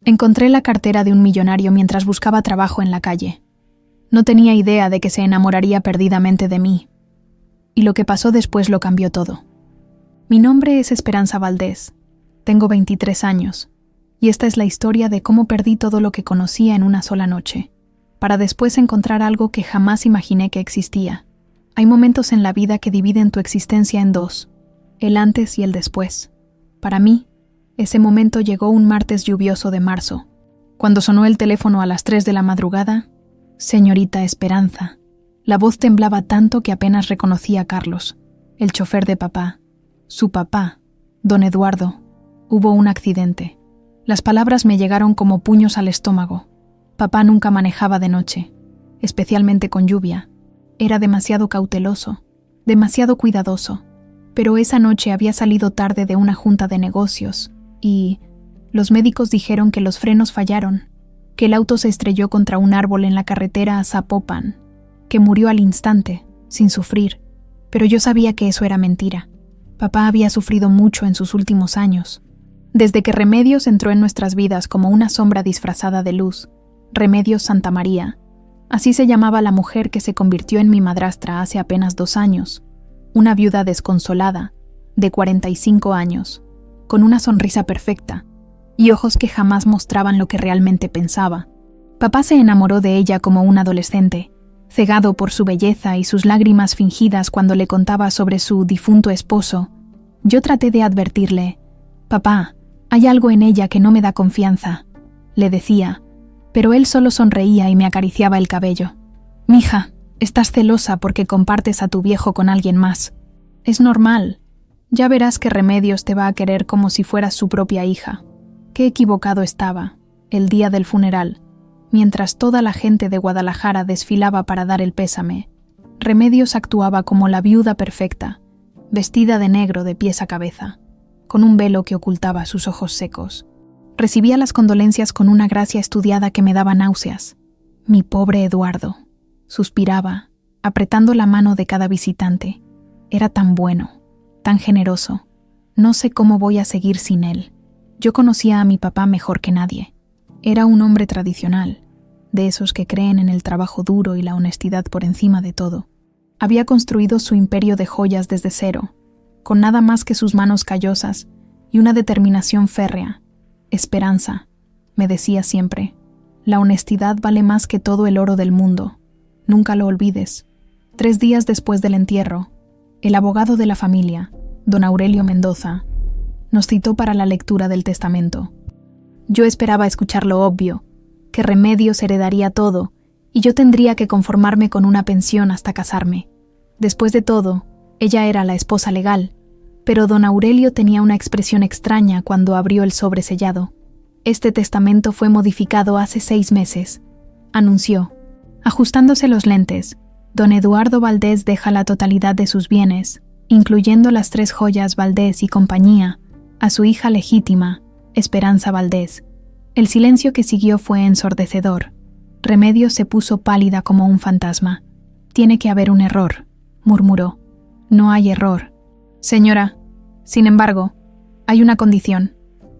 Encontré la cartera de un millonario mientras buscaba trabajo en la calle. No tenía idea de que se enamoraría perdidamente de mí. Y lo que pasó después lo cambió todo. Mi nombre es Esperanza Valdés. Tengo 23 años. Y esta es la historia de cómo perdí todo lo que conocía en una sola noche, para después encontrar algo que jamás imaginé que existía. Hay momentos en la vida que dividen tu existencia en dos, el antes y el después. Para mí, ese momento llegó un martes lluvioso de marzo. Cuando sonó el teléfono a las 3 de la madrugada, «Señorita Esperanza». La voz temblaba tanto que apenas reconocí a Carlos, el chofer de papá. Su papá, don Eduardo. Hubo un accidente. Las palabras me llegaron como puños al estómago. Papá nunca manejaba de noche, especialmente con lluvia. Era demasiado cauteloso, demasiado cuidadoso. Pero esa noche había salido tarde de una junta de negocios y los médicos dijeron que los frenos fallaron, que el auto se estrelló contra un árbol en la carretera a Zapopan, que murió al instante, sin sufrir. Pero yo sabía que eso era mentira. Papá había sufrido mucho en sus últimos años. Desde que Remedios entró en nuestras vidas como una sombra disfrazada de luz, Remedios Santa María, así se llamaba la mujer que se convirtió en mi madrastra hace apenas 2 años, una viuda desconsolada, de 45 años, con una sonrisa perfecta y ojos que jamás mostraban lo que realmente pensaba. Papá se enamoró de ella como un adolescente, cegado por su belleza y sus lágrimas fingidas cuando le contaba sobre su difunto esposo. Yo traté de advertirle: «Papá, hay algo en ella que no me da confianza», le decía, pero él solo sonreía y me acariciaba el cabello. «Mija, estás celosa porque compartes a tu viejo con alguien más. Es normal. Ya verás que Remedios te va a querer como si fueras su propia hija». Qué equivocado estaba, el día del funeral, mientras toda la gente de Guadalajara desfilaba para dar el pésame. Remedios actuaba como la viuda perfecta, vestida de negro de pies a cabeza, con un velo que ocultaba sus ojos secos. Recibía las condolencias con una gracia estudiada que me daba náuseas. Mi pobre Eduardo, suspiraba, apretando la mano de cada visitante. Era tan bueno, tan generoso. No sé cómo voy a seguir sin él. Yo conocía a mi papá mejor que nadie. Era un hombre tradicional, de esos que creen en el trabajo duro y la honestidad por encima de todo. Había construido su imperio de joyas desde cero, con nada más que sus manos callosas y una determinación férrea. «Esperanza», me decía siempre, «la honestidad vale más que todo el oro del mundo. Nunca lo olvides». 3 días después del entierro, el abogado de la familia, don Aurelio Mendoza, nos citó para la lectura del testamento. Yo esperaba escuchar lo obvio, que Remedios heredaría todo y yo tendría que conformarme con una pensión hasta casarme. Después de todo, ella era la esposa legal, pero don Aurelio tenía una expresión extraña cuando abrió el sobre sellado. «Este testamento fue modificado hace 6 meses», anunció. Ajustándose los lentes, don Eduardo Valdés deja la totalidad de sus bienes, incluyendo las 3 joyas Valdés y compañía, a su hija legítima, Esperanza Valdés. El silencio que siguió fue ensordecedor. Remedios se puso pálida como un fantasma. «Tiene que haber un error», murmuró. «No hay error. Señora, sin embargo, hay una condición.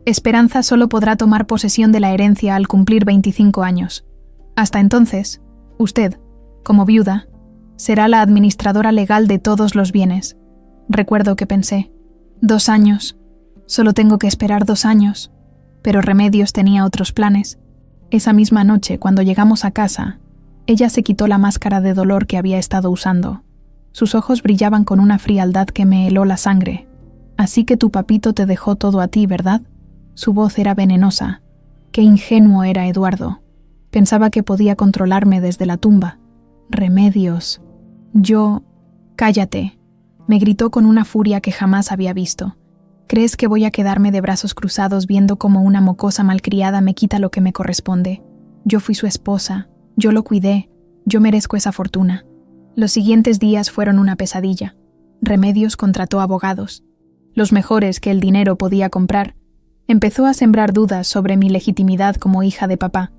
Esperanza solo podrá tomar posesión de la herencia al cumplir 25 años. Hasta entonces, usted, como viuda, será la administradora legal de todos los bienes». Recuerdo que pensé: 2 años. Solo tengo que esperar 2 años. Pero Remedios tenía otros planes. Esa misma noche, cuando llegamos a casa, ella se quitó la máscara de dolor que había estado usando. Sus ojos brillaban con una frialdad que me heló la sangre. «Así que tu papito te dejó todo a ti, ¿verdad?». Su voz era venenosa. Qué ingenuo era Eduardo. Pensaba que podía controlarme desde la tumba. «Remedios». Yo... «Cállate», me gritó con una furia que jamás había visto. «¿Crees que voy a quedarme de brazos cruzados viendo cómo una mocosa malcriada me quita lo que me corresponde? Yo fui su esposa, yo lo cuidé, yo merezco esa fortuna». Los siguientes días fueron una pesadilla. Remedios contrató abogados, los mejores que el dinero podía comprar. Empezó a sembrar dudas sobre mi legitimidad como hija de papá,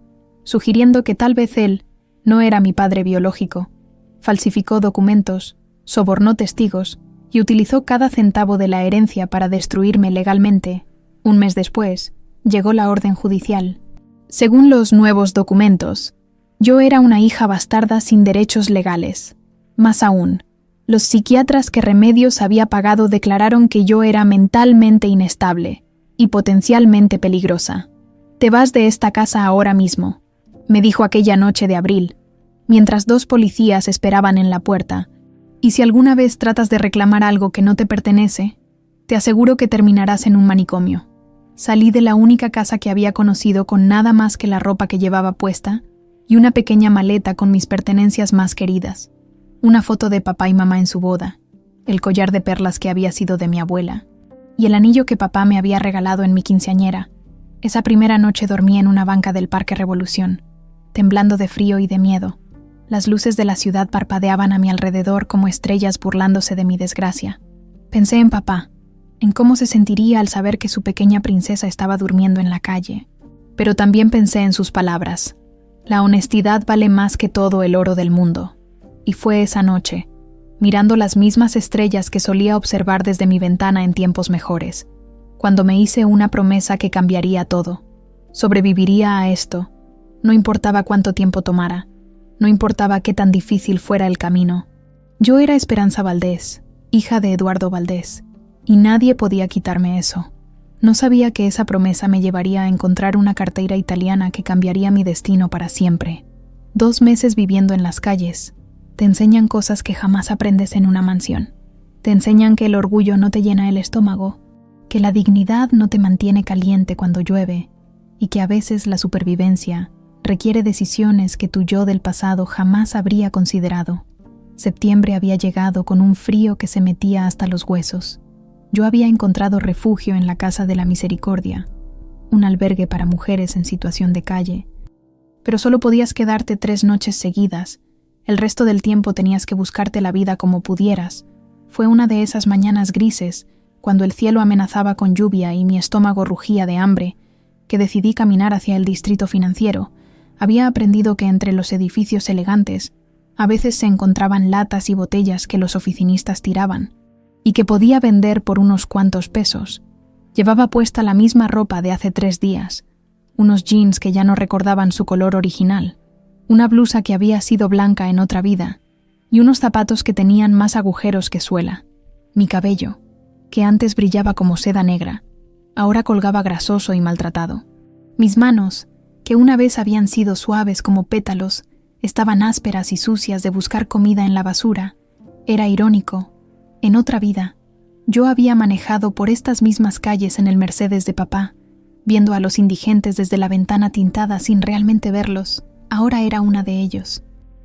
sugiriendo que tal vez él no era mi padre biológico. Falsificó documentos, sobornó testigos y utilizó cada centavo de la herencia para destruirme legalmente. Un mes después, llegó la orden judicial. Según los nuevos documentos, yo era una hija bastarda sin derechos legales. Más aún, los psiquiatras que Remedios había pagado declararon que yo era mentalmente inestable y potencialmente peligrosa. «Te vas de esta casa ahora mismo», me dijo aquella noche de abril, mientras 2 policías esperaban en la puerta, «y si alguna vez tratas de reclamar algo que no te pertenece, te aseguro que terminarás en un manicomio». Salí de la única casa que había conocido con nada más que la ropa que llevaba puesta y una pequeña maleta con mis pertenencias más queridas, una foto de papá y mamá en su boda, el collar de perlas que había sido de mi abuela, y el anillo que papá me había regalado en mi quinceañera. Esa primera noche dormí en una banca del Parque Revolución, temblando de frío y de miedo. Las luces de la ciudad parpadeaban a mi alrededor como estrellas burlándose de mi desgracia. Pensé en papá, en cómo se sentiría al saber que su pequeña princesa estaba durmiendo en la calle. Pero también pensé en sus palabras. La honestidad vale más que todo el oro del mundo. Y fue esa noche, mirando las mismas estrellas que solía observar desde mi ventana en tiempos mejores, cuando me hice una promesa que cambiaría todo. Sobreviviría a esto, no importaba cuánto tiempo tomara, no importaba qué tan difícil fuera el camino. Yo era Esperanza Valdés, hija de Eduardo Valdés, y nadie podía quitarme eso. No sabía que esa promesa me llevaría a encontrar una cartera italiana que cambiaría mi destino para siempre. 2 meses viviendo en las calles. Te enseñan cosas que jamás aprendes en una mansión. Te enseñan que el orgullo no te llena el estómago, que la dignidad no te mantiene caliente cuando llueve, y que a veces la supervivencia requiere decisiones que tu yo del pasado jamás habría considerado. Septiembre había llegado con un frío que se metía hasta los huesos. Yo había encontrado refugio en la Casa de la Misericordia, un albergue para mujeres en situación de calle. Pero solo podías quedarte 3 noches seguidas. El resto del tiempo tenías que buscarte la vida como pudieras. Fue una de esas mañanas grises, cuando el cielo amenazaba con lluvia y mi estómago rugía de hambre, que decidí caminar hacia el distrito financiero. Había aprendido que entre los edificios elegantes a veces se encontraban latas y botellas que los oficinistas tiraban, y que podía vender por unos cuantos pesos. Llevaba puesta la misma ropa de hace 3 días, unos jeans que ya no recordaban su color original, una blusa que había sido blanca en otra vida, y unos zapatos que tenían más agujeros que suela. Mi cabello, que antes brillaba como seda negra, ahora colgaba grasoso y maltratado. Mis manos, que una vez habían sido suaves como pétalos, estaban ásperas y sucias de buscar comida en la basura. Era irónico. En otra vida, yo había manejado por estas mismas calles en el Mercedes de papá, viendo a los indigentes desde la ventana tintada sin realmente verlos. Ahora era una de ellos.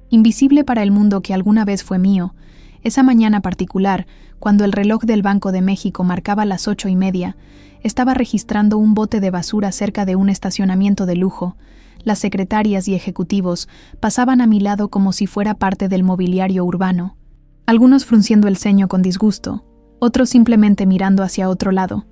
Invisible para el mundo que alguna vez fue mío, esa mañana particular, cuando el reloj del Banco de México marcaba las 8:30, estaba registrando un bote de basura cerca de un estacionamiento de lujo. Las secretarias y ejecutivos pasaban a mi lado como si fuera parte del mobiliario urbano. Algunos frunciendo el ceño con disgusto, otros simplemente mirando hacia otro lado.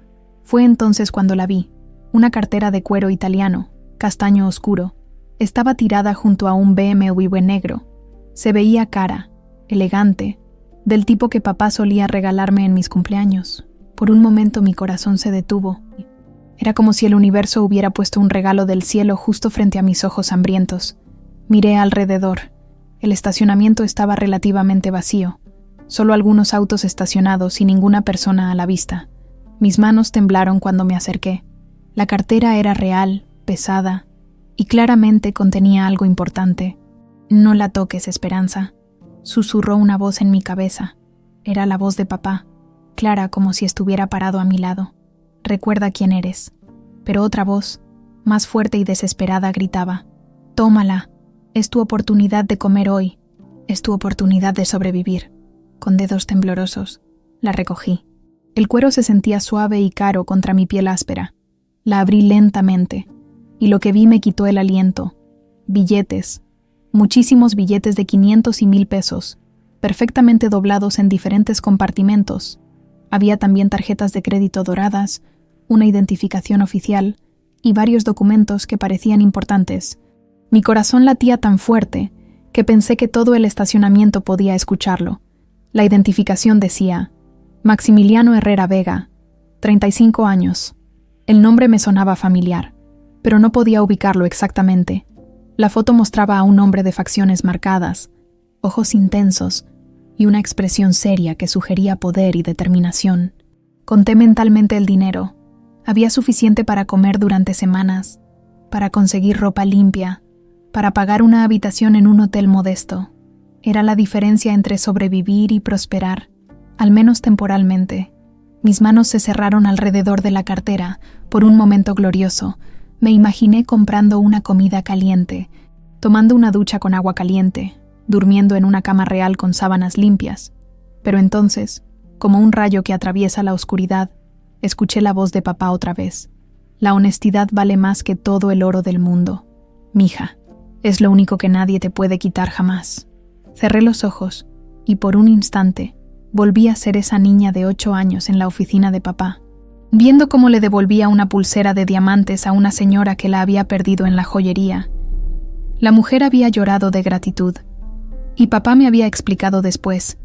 Fue entonces cuando la vi. Una cartera de cuero italiano, castaño oscuro. Estaba tirada junto a un BMW negro. Se veía cara, elegante, del tipo que papá solía regalarme en mis cumpleaños. Por un momento mi corazón se detuvo. Era como si el universo hubiera puesto un regalo del cielo justo frente a mis ojos hambrientos. Miré alrededor. El estacionamiento estaba relativamente vacío. Solo algunos autos estacionados y ninguna persona a la vista. Mis manos temblaron cuando me acerqué. La cartera era real, pesada, y claramente contenía algo importante. «No la toques, Esperanza», susurró una voz en mi cabeza. Era la voz de papá, clara como si estuviera parado a mi lado. «Recuerda quién eres». Pero otra voz, más fuerte y desesperada, gritaba: «Tómala, es tu oportunidad de comer hoy, es tu oportunidad de sobrevivir». Con dedos temblorosos, la recogí. El cuero se sentía suave y caro contra mi piel áspera. La abrí lentamente, y lo que vi me quitó el aliento. Billetes, muchísimos billetes de 500 y 1000 pesos, perfectamente doblados en diferentes compartimentos. Había también tarjetas de crédito doradas, una identificación oficial y varios documentos que parecían importantes. Mi corazón latía tan fuerte que pensé que todo el estacionamiento podía escucharlo. La identificación decía: Maximiliano Herrera Vega, 35 años. El nombre me sonaba familiar. pero no podía ubicarlo exactamente. La foto mostraba a un hombre de facciones marcadas, ojos intensos y una expresión seria que sugería poder y determinación. Conté mentalmente el dinero. Había suficiente para comer durante semanas, para conseguir ropa limpia, para pagar una habitación en un hotel modesto. Era la diferencia entre sobrevivir y prosperar, al menos temporalmente. Mis manos se cerraron alrededor de la cartera. Por un momento glorioso, me imaginé comprando una comida caliente, tomando una ducha con agua caliente, durmiendo en una cama real con sábanas limpias. Pero entonces, como un rayo que atraviesa la oscuridad, escuché la voz de papá otra vez. La honestidad vale más que todo el oro del mundo. Mija, es lo único que nadie te puede quitar jamás. Cerré los ojos y por un instante volví a ser esa niña de 8 años en la oficina de papá, viendo cómo le devolvía una pulsera de diamantes a una señora que la había perdido en la joyería. La mujer había llorado de gratitud, y papá me había explicado después: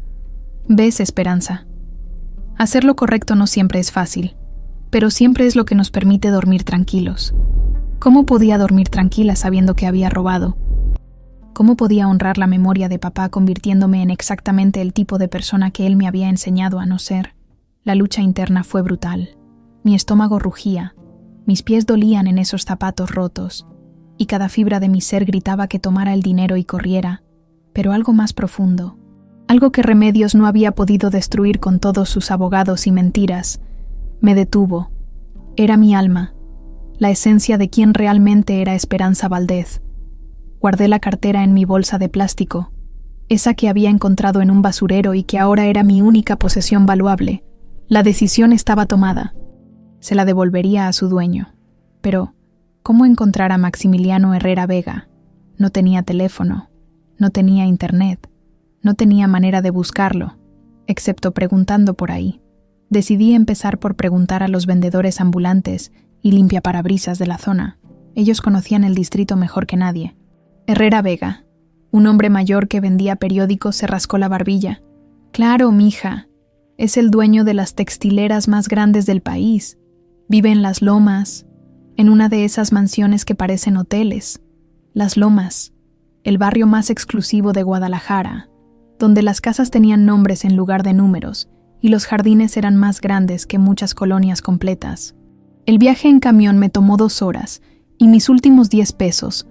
«Ves, Esperanza, hacer lo correcto no siempre es fácil, pero siempre es lo que nos permite dormir tranquilos». ¿Cómo podía dormir tranquila sabiendo que había robado? ¿Cómo podía honrar la memoria de papá convirtiéndome en exactamente el tipo de persona que él me había enseñado a no ser? La lucha interna fue brutal. Mi estómago rugía, mis pies dolían en esos zapatos rotos, y cada fibra de mi ser gritaba que tomara el dinero y corriera, pero algo más profundo, algo que Remedios no había podido destruir con todos sus abogados y mentiras, me detuvo. Era mi alma, la esencia de quién realmente era Esperanza Valdez. Guardé la cartera en mi bolsa de plástico, esa que había encontrado en un basurero y que ahora era mi única posesión valuable. La decisión estaba tomada. Se la devolvería a su dueño. Pero, ¿cómo encontrar a Maximiliano Herrera Vega? No tenía teléfono, no tenía internet, no tenía manera de buscarlo, excepto preguntando por ahí. Decidí empezar por preguntar a los vendedores ambulantes y limpiaparabrisas de la zona. Ellos conocían el distrito mejor que nadie. Herrera Vega, un hombre mayor que vendía periódicos, se rascó la barbilla. «Claro, mija, es el dueño de las textileras más grandes del país. Vive en Las Lomas, en una de esas mansiones que parecen hoteles. Las Lomas, el barrio más exclusivo de Guadalajara, donde las casas tenían nombres en lugar de números y los jardines eran más grandes que muchas colonias completas». El viaje en camión me tomó 2 horas y mis últimos 10 pesos.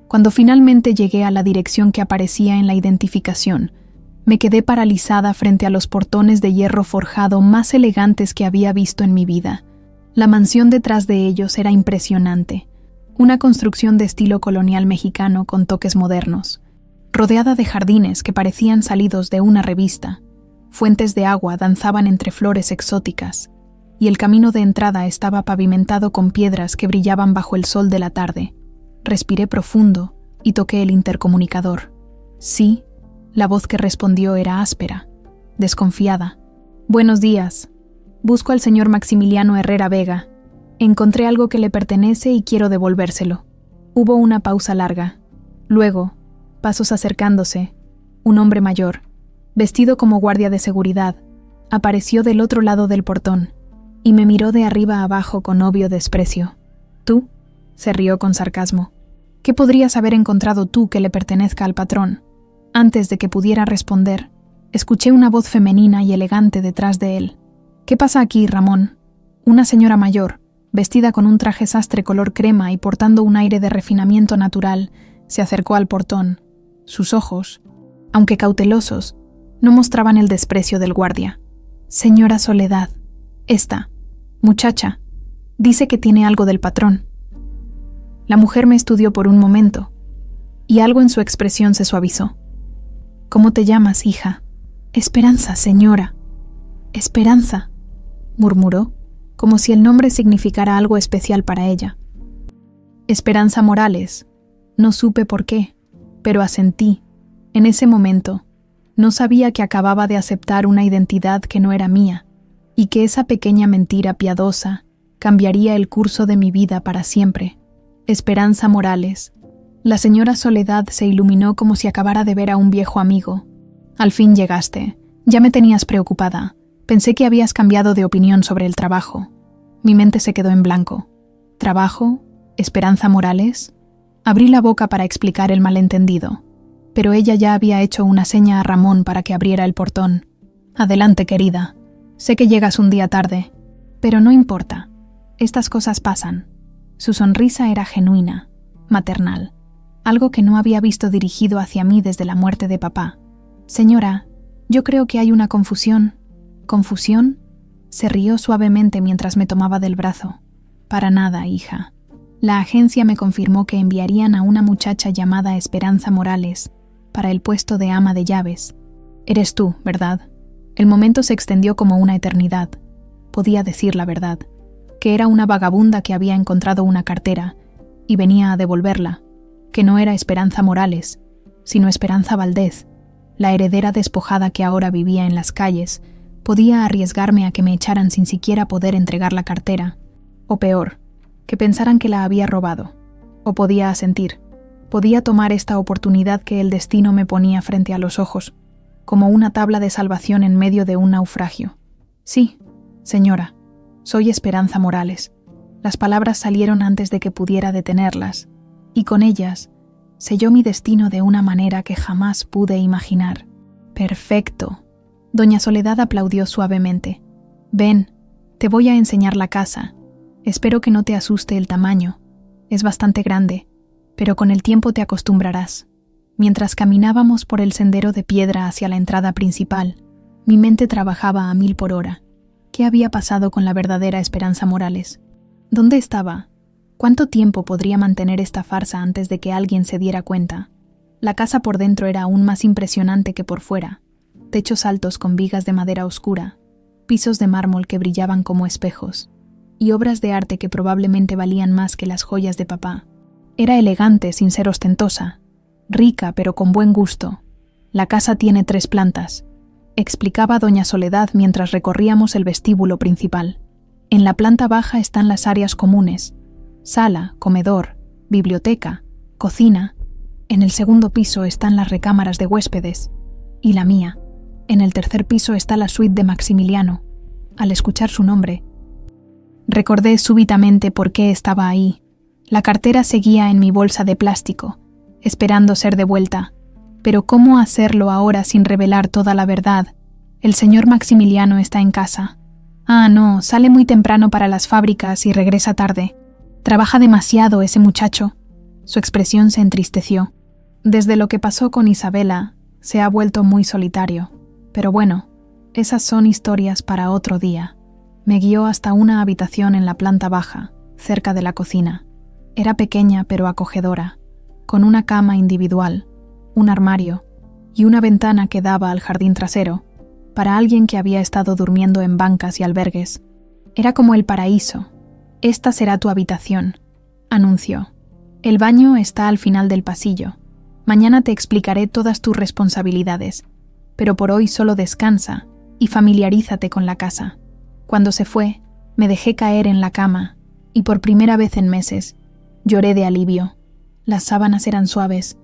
Cuando finalmente llegué a la dirección que aparecía en la identificación, me quedé paralizada frente a los portones de hierro forjado más elegantes que había visto en mi vida. La mansión detrás de ellos era impresionante, una construcción de estilo colonial mexicano con toques modernos, rodeada de jardines que parecían salidos de una revista. Fuentes de agua danzaban entre flores exóticas, y el camino de entrada estaba pavimentado con piedras que brillaban bajo el sol de la tarde. Respiré profundo y toqué el intercomunicador. Sí, la voz que respondió era áspera, desconfiada. «Buenos días. Busco al señor Maximiliano Herrera Vega. Encontré algo que le pertenece y quiero devolvérselo». Hubo una pausa larga. Luego, pasos acercándose, un hombre mayor, vestido como guardia de seguridad, apareció del otro lado del portón y me miró de arriba a abajo con obvio desprecio. «¿Tú?», se rió con sarcasmo. «¿Qué podrías haber encontrado tú que le pertenezca al patrón?». Antes de que pudiera responder, escuché una voz femenina y elegante detrás de él. «¿Qué pasa aquí, Ramón?». Una señora mayor, vestida con un traje sastre color crema y portando un aire de refinamiento natural, se acercó al portón. Sus ojos, aunque cautelosos, no mostraban el desprecio del guardia. «Señora Soledad, esta muchacha dice que tiene algo del patrón». La mujer me estudió por un momento, y algo en su expresión se suavizó. «¿Cómo te llamas, hija?». «Esperanza, señora». «Esperanza», murmuró, como si el nombre significara algo especial para ella. «Esperanza Morales». No supe por qué, pero asentí. En ese momento, no sabía que acababa de aceptar una identidad que no era mía, y que esa pequeña mentira piadosa cambiaría el curso de mi vida para siempre. Esperanza Morales. La señora Soledad se iluminó como si acabara de ver a un viejo amigo. «Al fin llegaste. Ya me tenías preocupada. Pensé que habías cambiado de opinión sobre el trabajo». Mi mente se quedó en blanco. «¿Trabajo? ¿Esperanza Morales? Abrí la boca para explicar el malentendido, pero ella ya había hecho una seña a Ramón para que abriera el portón. Adelante, querida. Sé que llegas un día tarde, pero no importa. Estas cosas pasan. Su sonrisa era genuina, maternal, algo que no había visto dirigido hacia mí desde la muerte de papá. Señora, yo creo que hay una confusión. ¿Confusión? Se rió suavemente mientras me tomaba del brazo. Para nada, hija. La agencia me confirmó que enviarían a una muchacha llamada Esperanza Morales para el puesto de ama de llaves. Eres tú, ¿verdad? El momento se extendió como una eternidad. Podía decir la verdad, que era una vagabunda que había encontrado una cartera y venía a devolverla, que no era Esperanza Morales, sino Esperanza Valdez, la heredera despojada que ahora vivía en las calles. Podía arriesgarme a que me echaran sin siquiera poder entregar la cartera, o peor, que pensaran que la había robado, o podía asentir. Podía tomar esta oportunidad que el destino me ponía frente a los ojos, como una tabla de salvación en medio de un naufragio. Sí, señora, soy Esperanza Morales. Las palabras salieron antes de que pudiera detenerlas, y con ellas selló mi destino de una manera que jamás pude imaginar. Perfecto. Doña Soledad aplaudió suavemente. Ven, te voy a enseñar la casa. Espero que no te asuste el tamaño. Es bastante grande, pero con el tiempo te acostumbrarás. Mientras caminábamos por el sendero de piedra hacia la entrada principal, mi mente trabajaba a 1000 por hora. ¿Qué había pasado con la verdadera Esperanza Morales? ¿Dónde estaba? ¿Cuánto tiempo podría mantener esta farsa antes de que alguien se diera cuenta? La casa por dentro era aún más impresionante que por fuera. Techos altos con vigas de madera oscura, pisos de mármol que brillaban como espejos, y obras de arte que probablemente valían más que las joyas de papá. Era elegante sin ser ostentosa, rica pero con buen gusto. La casa tiene 3 plantas, explicaba doña Soledad mientras recorríamos el vestíbulo principal. En la planta baja están las áreas comunes, sala, comedor, biblioteca, cocina. En el segundo piso están las recámaras de huéspedes, y la mía. En el tercer piso está la suite de Maximiliano. Al escuchar su nombre, recordé súbitamente por qué estaba ahí. La cartera seguía en mi bolsa de plástico, esperando ser devuelta. Pero ¿cómo hacerlo ahora sin revelar toda la verdad? El señor Maximiliano está en casa. Ah, no, sale muy temprano para las fábricas y regresa tarde. Trabaja demasiado ese muchacho. Su expresión se entristeció. Desde lo que pasó con Isabela, se ha vuelto muy solitario. Pero bueno, esas son historias para otro día. Me guió hasta una habitación en la planta baja, cerca de la cocina. Era pequeña pero acogedora, con una cama individual, un armario y una ventana que daba al jardín trasero, para alguien que había estado durmiendo en bancas y albergues. Era como el paraíso. Esta será tu habitación, anunció. El baño está al final del pasillo. Mañana te explicaré todas tus responsabilidades, pero por hoy solo descansa y familiarízate con la casa. Cuando se fue, me dejé caer en la cama y por primera vez en meses lloré de alivio. Las sábanas eran suaves,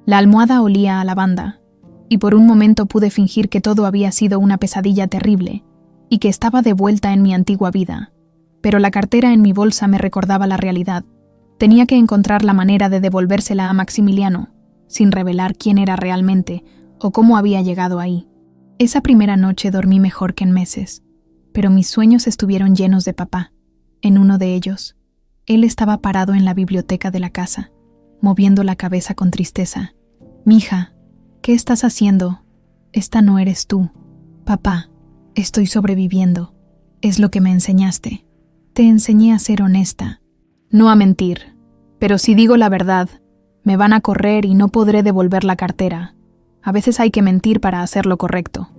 la almohada olía a lavanda, y por un momento pude fingir que todo había sido una pesadilla terrible y que estaba de vuelta en mi antigua vida. Pero la cartera en mi bolsa me recordaba la realidad. Tenía que encontrar la manera de devolvérsela a Maximiliano, sin revelar quién era realmente o cómo había llegado ahí. Esa primera noche dormí mejor que en meses, pero mis sueños estuvieron llenos de papá. En uno de ellos, él estaba parado en la biblioteca de la casa, moviendo la cabeza con tristeza. «Mija, ¿qué estás haciendo? Esta no eres tú. Papá, estoy sobreviviendo. Es lo que me enseñaste. Te enseñé a ser honesta, no a mentir. Pero si digo la verdad, me van a correr y no podré devolver la cartera. A veces hay que mentir para hacer lo correcto.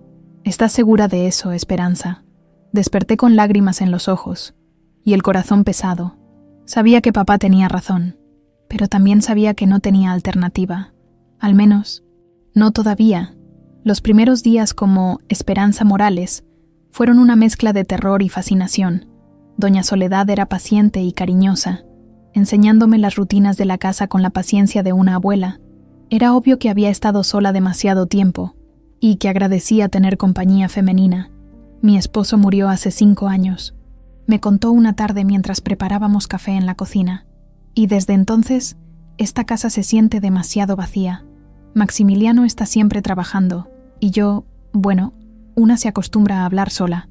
¿Estás segura de eso, Esperanza?» Desperté con lágrimas en los ojos y el corazón pesado. Sabía que papá tenía razón, pero también sabía que no tenía alternativa. Al menos, no todavía. Los primeros días como Esperanza Morales fueron una mezcla de terror y fascinación. Doña Soledad era paciente y cariñosa, enseñándome las rutinas de la casa con la paciencia de una abuela. Era obvio que había estado sola demasiado tiempo y que agradecía tener compañía femenina. Mi esposo murió hace 5 años. Me contó una tarde mientras preparábamos café en la cocina. Y desde entonces, esta casa se siente demasiado vacía. Maximiliano está siempre trabajando, y yo, bueno, una se acostumbra a hablar sola.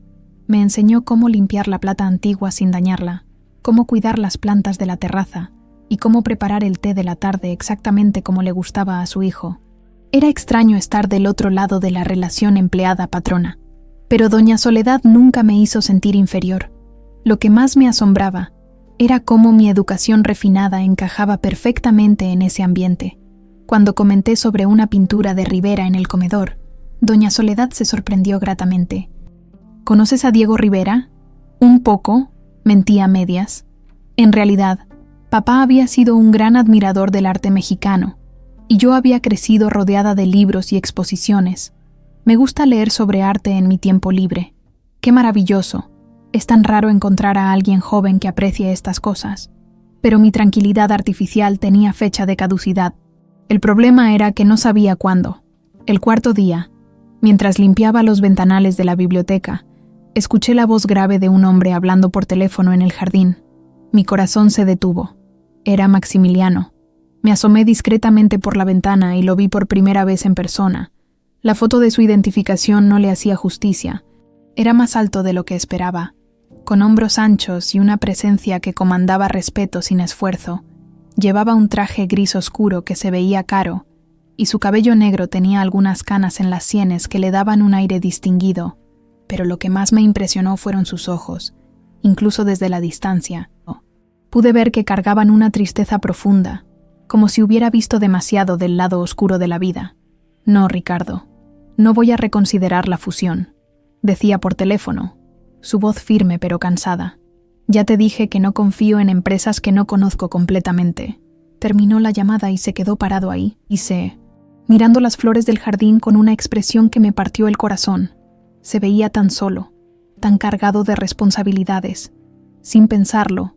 Me enseñó cómo limpiar la plata antigua sin dañarla, cómo cuidar las plantas de la terraza y cómo preparar el té de la tarde exactamente como le gustaba a su hijo. Era extraño estar del otro lado de la relación empleada-patrona, pero doña Soledad nunca me hizo sentir inferior. Lo que más me asombraba era cómo mi educación refinada encajaba perfectamente en ese ambiente. Cuando comenté sobre una pintura de Rivera en el comedor, doña Soledad se sorprendió gratamente. ¿Conoces a Diego Rivera? Un poco, mentí a medias. En realidad, papá había sido un gran admirador del arte mexicano, y yo había crecido rodeada de libros y exposiciones. Me gusta leer sobre arte en mi tiempo libre. ¡Qué maravilloso! Es tan raro encontrar a alguien joven que aprecie estas cosas. Pero mi tranquilidad artificial tenía fecha de caducidad. El problema era que no sabía cuándo. El cuarto día, mientras limpiaba los ventanales de la biblioteca, escuché la voz grave de un hombre hablando por teléfono en el jardín. Mi corazón se detuvo. Era Maximiliano. Me asomé discretamente por la ventana y lo vi por primera vez en persona. La foto de su identificación no le hacía justicia. Era más alto de lo que esperaba, con hombros anchos y una presencia que comandaba respeto sin esfuerzo. Llevaba un traje gris oscuro que se veía caro, y su cabello negro tenía algunas canas en las sienes que le daban un aire distinguido. Pero lo que más me impresionó fueron sus ojos, incluso desde la distancia. Pude ver que cargaban una tristeza profunda, como si hubiera visto demasiado del lado oscuro de la vida. No, Ricardo, no voy a reconsiderar la fusión, decía por teléfono, su voz firme pero cansada. Ya te dije que no confío en empresas que no conozco completamente. Terminó la llamada y se quedó parado ahí, mirando las flores del jardín con una expresión que me partió el corazón. Se veía tan solo, tan cargado de responsabilidades. Sin pensarlo,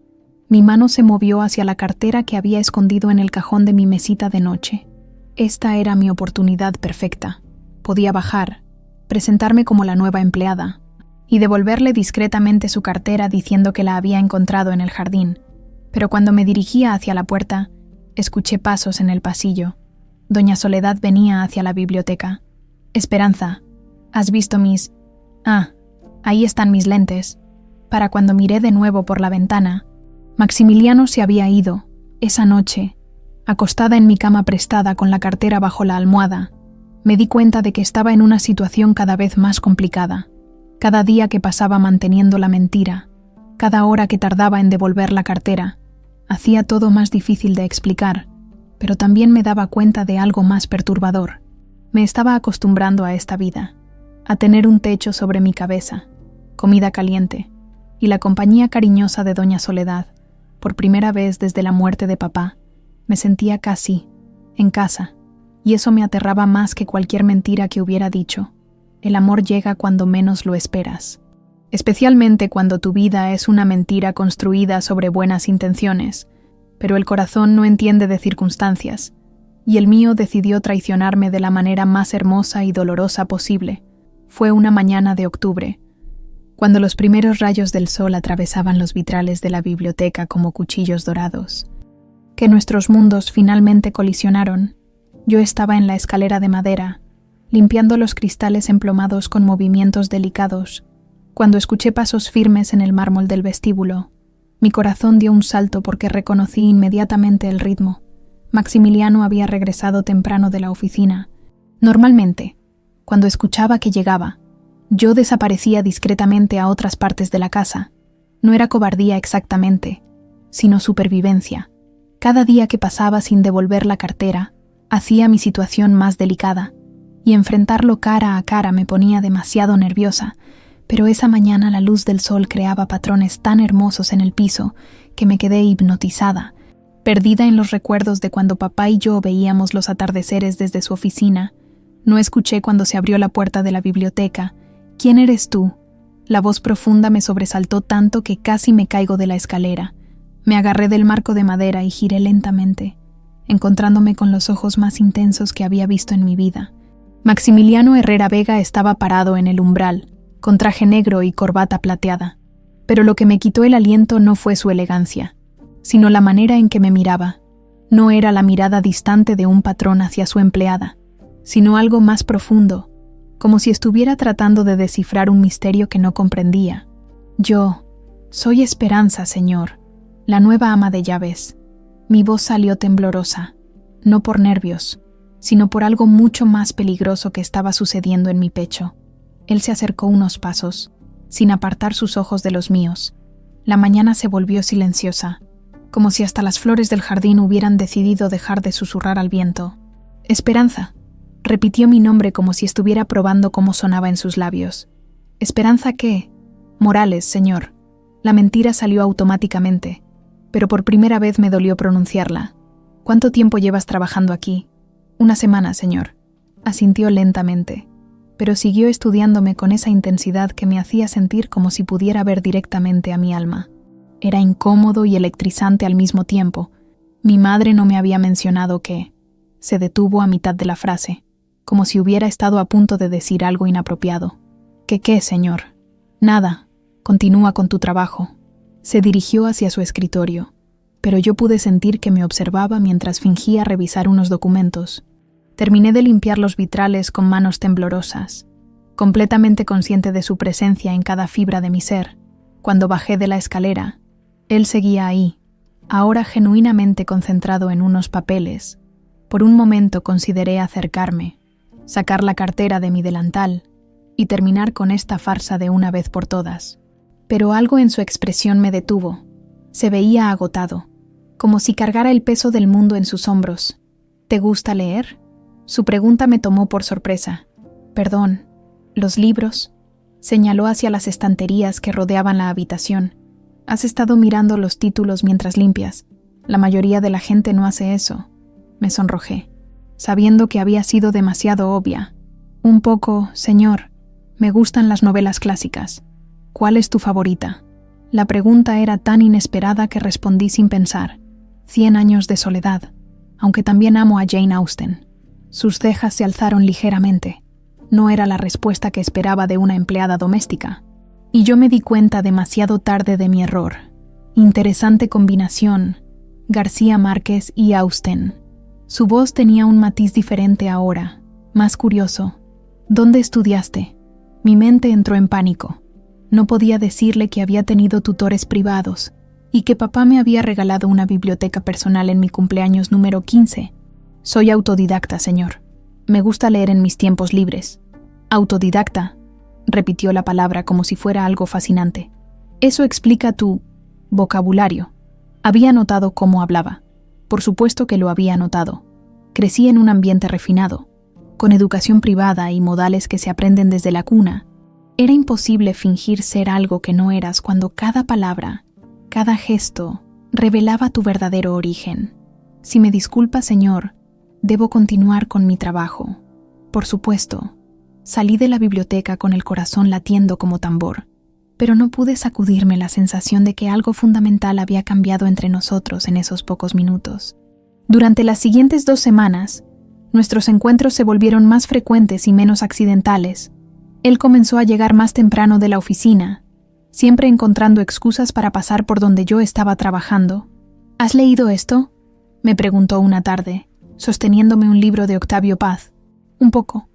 mi mano se movió hacia la cartera que había escondido en el cajón de mi mesita de noche. Esta era mi oportunidad perfecta. Podía bajar, presentarme como la nueva empleada y devolverle discretamente su cartera diciendo que la había encontrado en el jardín. Pero cuando me dirigía hacia la puerta, escuché pasos en el pasillo. Doña Soledad venía hacia la biblioteca. Esperanza, ¿has visto mis...? Ah, ahí están mis lentes. Para cuando miré de nuevo por la ventana, Maximiliano se había ido, esa noche, acostada en mi cama prestada con la cartera bajo la almohada. Me di cuenta de que estaba en una situación cada vez más complicada. Cada día que pasaba manteniendo la mentira, cada hora que tardaba en devolver la cartera, hacía todo más difícil de explicar, pero también me daba cuenta de algo más perturbador. Me estaba acostumbrando a esta vida, a tener un techo sobre mi cabeza, comida caliente y la compañía cariñosa de doña Soledad. Por primera vez desde la muerte de papá, me sentía casi en casa, y eso me aterraba más que cualquier mentira que hubiera dicho. El amor llega cuando menos lo esperas, especialmente cuando tu vida es una mentira construida sobre buenas intenciones, pero el corazón no entiende de circunstancias, y el mío decidió traicionarme de la manera más hermosa y dolorosa posible. Fue una mañana de octubre, cuando los primeros rayos del sol atravesaban los vitrales de la biblioteca como cuchillos dorados, que nuestros mundos finalmente colisionaron. Yo estaba en la escalera de madera, limpiando los cristales emplomados con movimientos delicados, cuando escuché pasos firmes en el mármol del vestíbulo. Mi corazón dio un salto porque reconocí inmediatamente el ritmo. Maximiliano había regresado temprano de la oficina. Normalmente, cuando escuchaba que llegaba, yo desaparecía discretamente a otras partes de la casa. No era cobardía exactamente, sino supervivencia. Cada día que pasaba sin devolver la cartera, hacía mi situación más delicada, y enfrentarlo cara a cara me ponía demasiado nerviosa, pero esa mañana la luz del sol creaba patrones tan hermosos en el piso que me quedé hipnotizada, perdida en los recuerdos de cuando papá y yo veíamos los atardeceres desde su oficina. No escuché cuando se abrió la puerta de la biblioteca. ¿Quién eres tú? La voz profunda me sobresaltó tanto que casi me caigo de la escalera. Me agarré del marco de madera y giré lentamente, encontrándome con los ojos más intensos que había visto en mi vida. Maximiliano Herrera Vega estaba parado en el umbral, con traje negro y corbata plateada. Pero lo que me quitó el aliento no fue su elegancia, sino la manera en que me miraba. No era la mirada distante de un patrón hacia su empleada, sino algo más profundo, como si estuviera tratando de descifrar un misterio que no comprendía. Yo, soy Esperanza, señor, la nueva ama de llaves. Mi voz salió temblorosa, no por nervios, sino por algo mucho más peligroso que estaba sucediendo en mi pecho. Él se acercó unos pasos, sin apartar sus ojos de los míos. La mañana se volvió silenciosa, como si hasta las flores del jardín hubieran decidido dejar de susurrar al viento. Esperanza, repitió mi nombre como si estuviera probando cómo sonaba en sus labios. ¿Esperanza qué? Morales, señor. La mentira salió automáticamente, pero por primera vez me dolió pronunciarla. ¿Cuánto tiempo llevas trabajando aquí? 1 semana, señor. Asintió lentamente, pero siguió estudiándome con esa intensidad que me hacía sentir como si pudiera ver directamente a mi alma. Era incómodo y electrizante al mismo tiempo. Mi madre no me había mencionado que... Se detuvo a mitad de la frase, como si hubiera estado a punto de decir algo inapropiado. ¿Qué, señor? Nada. Continúa con tu trabajo. Se dirigió hacia su escritorio, pero yo pude sentir que me observaba mientras fingía revisar unos documentos. Terminé de limpiar los vitrales con manos temblorosas, completamente consciente de su presencia en cada fibra de mi ser. Cuando bajé de la escalera, él seguía ahí, ahora genuinamente concentrado en unos papeles. Por un momento consideré acercarme, sacar la cartera de mi delantal y terminar con esta farsa de una vez por todas. Pero algo en su expresión me detuvo. Se veía agotado, como si cargara el peso del mundo en sus hombros. ¿Te gusta leer? Su pregunta me tomó por sorpresa. Perdón, ¿los libros? Señaló hacia las estanterías que rodeaban la habitación. Has estado mirando los títulos mientras limpias. La mayoría de la gente no hace eso. Me sonrojé, sabiendo que había sido demasiado obvia. Un poco, señor. Me gustan las novelas clásicas. ¿Cuál es tu favorita? La pregunta era tan inesperada que respondí sin pensar. 100 años de soledad, aunque también amo a Jane Austen. Sus cejas se alzaron ligeramente. No era la respuesta que esperaba de una empleada doméstica. Y yo me di cuenta demasiado tarde de mi error. Interesante combinación. García Márquez y Austen. Su voz tenía un matiz diferente ahora, más curioso. ¿Dónde estudiaste? Mi mente entró en pánico. No podía decirle que había tenido tutores privados y que papá me había regalado una biblioteca personal en mi cumpleaños número 15. Soy autodidacta, señor. Me gusta leer en mis tiempos libres. Autodidacta, repitió la palabra como si fuera algo fascinante. Eso explica tu vocabulario. Había notado cómo hablaba. Por supuesto que lo había notado. Crecí en un ambiente refinado, con educación privada y modales que se aprenden desde la cuna. Era imposible fingir ser algo que no eras cuando cada palabra, cada gesto, revelaba tu verdadero origen. Si me disculpa, señor, debo continuar con mi trabajo. Por supuesto, salí de la biblioteca con el corazón latiendo como tambor, pero no pude sacudirme la sensación de que algo fundamental había cambiado entre nosotros en esos pocos minutos. Durante las siguientes 2 semanas, nuestros encuentros se volvieron más frecuentes y menos accidentales. Él comenzó a llegar más temprano de la oficina, siempre encontrando excusas para pasar por donde yo estaba trabajando. ¿Has leído esto?, me preguntó una tarde, sosteniéndome un libro de Octavio Paz. Un poco.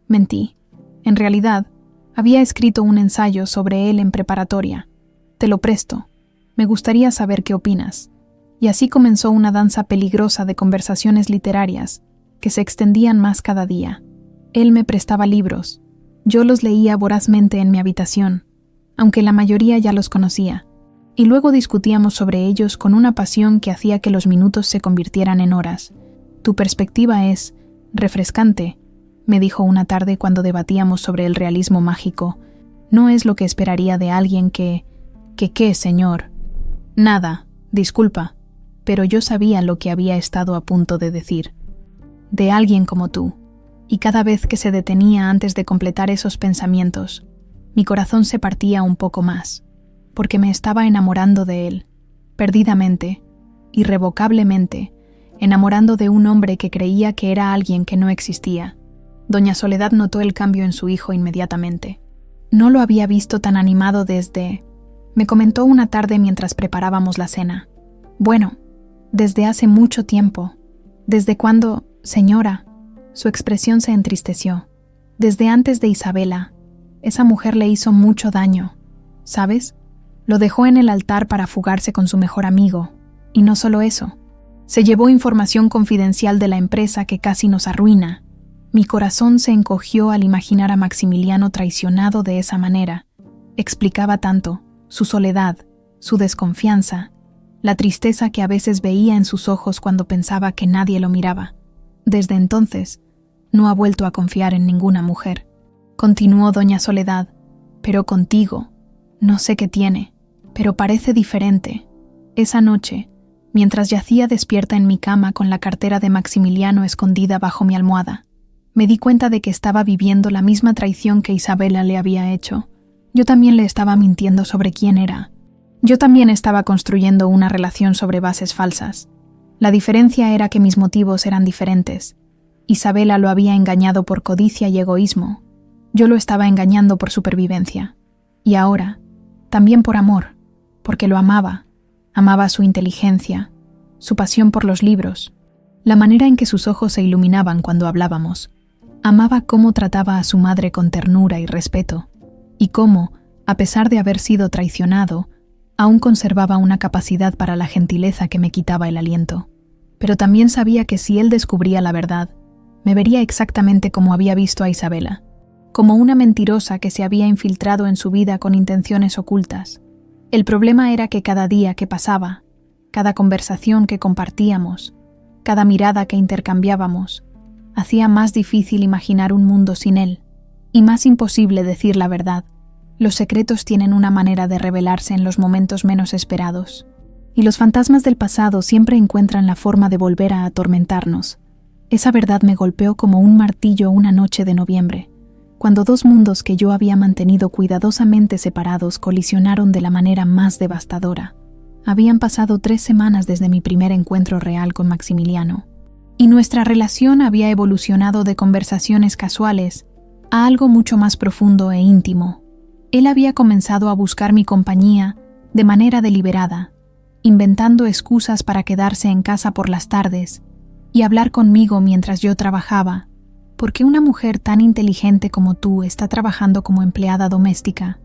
Mentí. En realidad, había escrito un ensayo sobre él en preparatoria. Te lo presto. Me gustaría saber qué opinas. Y así comenzó una danza peligrosa de conversaciones literarias, que se extendían más cada día. Él me prestaba libros. Yo los leía vorazmente en mi habitación, aunque la mayoría ya los conocía, y luego discutíamos sobre ellos con una pasión que hacía que los minutos se convirtieran en horas. Tu perspectiva es refrescante, me dijo una tarde cuando debatíamos sobre el realismo mágico. No es lo que esperaría de alguien que... ¿Qué, señor? Nada, disculpa, pero yo sabía lo que había estado a punto de decir. De alguien como tú. Y cada vez que se detenía antes de completar esos pensamientos, mi corazón se partía un poco más, porque me estaba enamorando de él, perdidamente, irrevocablemente, enamorando de un hombre que creía que era alguien que no existía. Doña Soledad notó el cambio en su hijo inmediatamente. No lo había visto tan animado desde... Me comentó una tarde mientras preparábamos la cena. Bueno, desde hace mucho tiempo. ¿Desde cuándo, señora? Su expresión se entristeció. Desde antes de Isabela. Esa mujer le hizo mucho daño, ¿sabes? Lo dejó en el altar para fugarse con su mejor amigo. Y no solo eso. Se llevó información confidencial de la empresa que casi nos arruina. Mi corazón se encogió al imaginar a Maximiliano traicionado de esa manera. Explicaba tanto, su soledad, su desconfianza, la tristeza que a veces veía en sus ojos cuando pensaba que nadie lo miraba. Desde entonces, no ha vuelto a confiar en ninguna mujer. Continuó doña Soledad, pero contigo, no sé qué tiene, pero parece diferente. Esa noche, mientras yacía despierta en mi cama con la cartera de Maximiliano escondida bajo mi almohada, me di cuenta de que estaba viviendo la misma traición que Isabela le había hecho. Yo también le estaba mintiendo sobre quién era. Yo también estaba construyendo una relación sobre bases falsas. La diferencia era que mis motivos eran diferentes. Isabela lo había engañado por codicia y egoísmo. Yo lo estaba engañando por supervivencia. Y ahora, también por amor, porque lo amaba. Amaba su inteligencia, su pasión por los libros, la manera en que sus ojos se iluminaban cuando hablábamos. Amaba cómo trataba a su madre con ternura y respeto, y cómo, a pesar de haber sido traicionado, aún conservaba una capacidad para la gentileza que me quitaba el aliento. Pero también sabía que si él descubría la verdad, me vería exactamente como había visto a Isabela, como una mentirosa que se había infiltrado en su vida con intenciones ocultas. El problema era que cada día que pasaba, cada conversación que compartíamos, cada mirada que intercambiábamos, hacía más difícil imaginar un mundo sin él, y más imposible decir la verdad. Los secretos tienen una manera de revelarse en los momentos menos esperados, y los fantasmas del pasado siempre encuentran la forma de volver a atormentarnos. Esa verdad me golpeó como un martillo una noche de noviembre, cuando dos mundos que yo había mantenido cuidadosamente separados colisionaron de la manera más devastadora. Habían pasado 3 semanas desde mi primer encuentro real con Maximiliano, y nuestra relación había evolucionado de conversaciones casuales a algo mucho más profundo e íntimo. Él había comenzado a buscar mi compañía de manera deliberada, inventando excusas para quedarse en casa por las tardes y hablar conmigo mientras yo trabajaba. ¿Por qué una mujer tan inteligente como tú está trabajando como empleada doméstica?,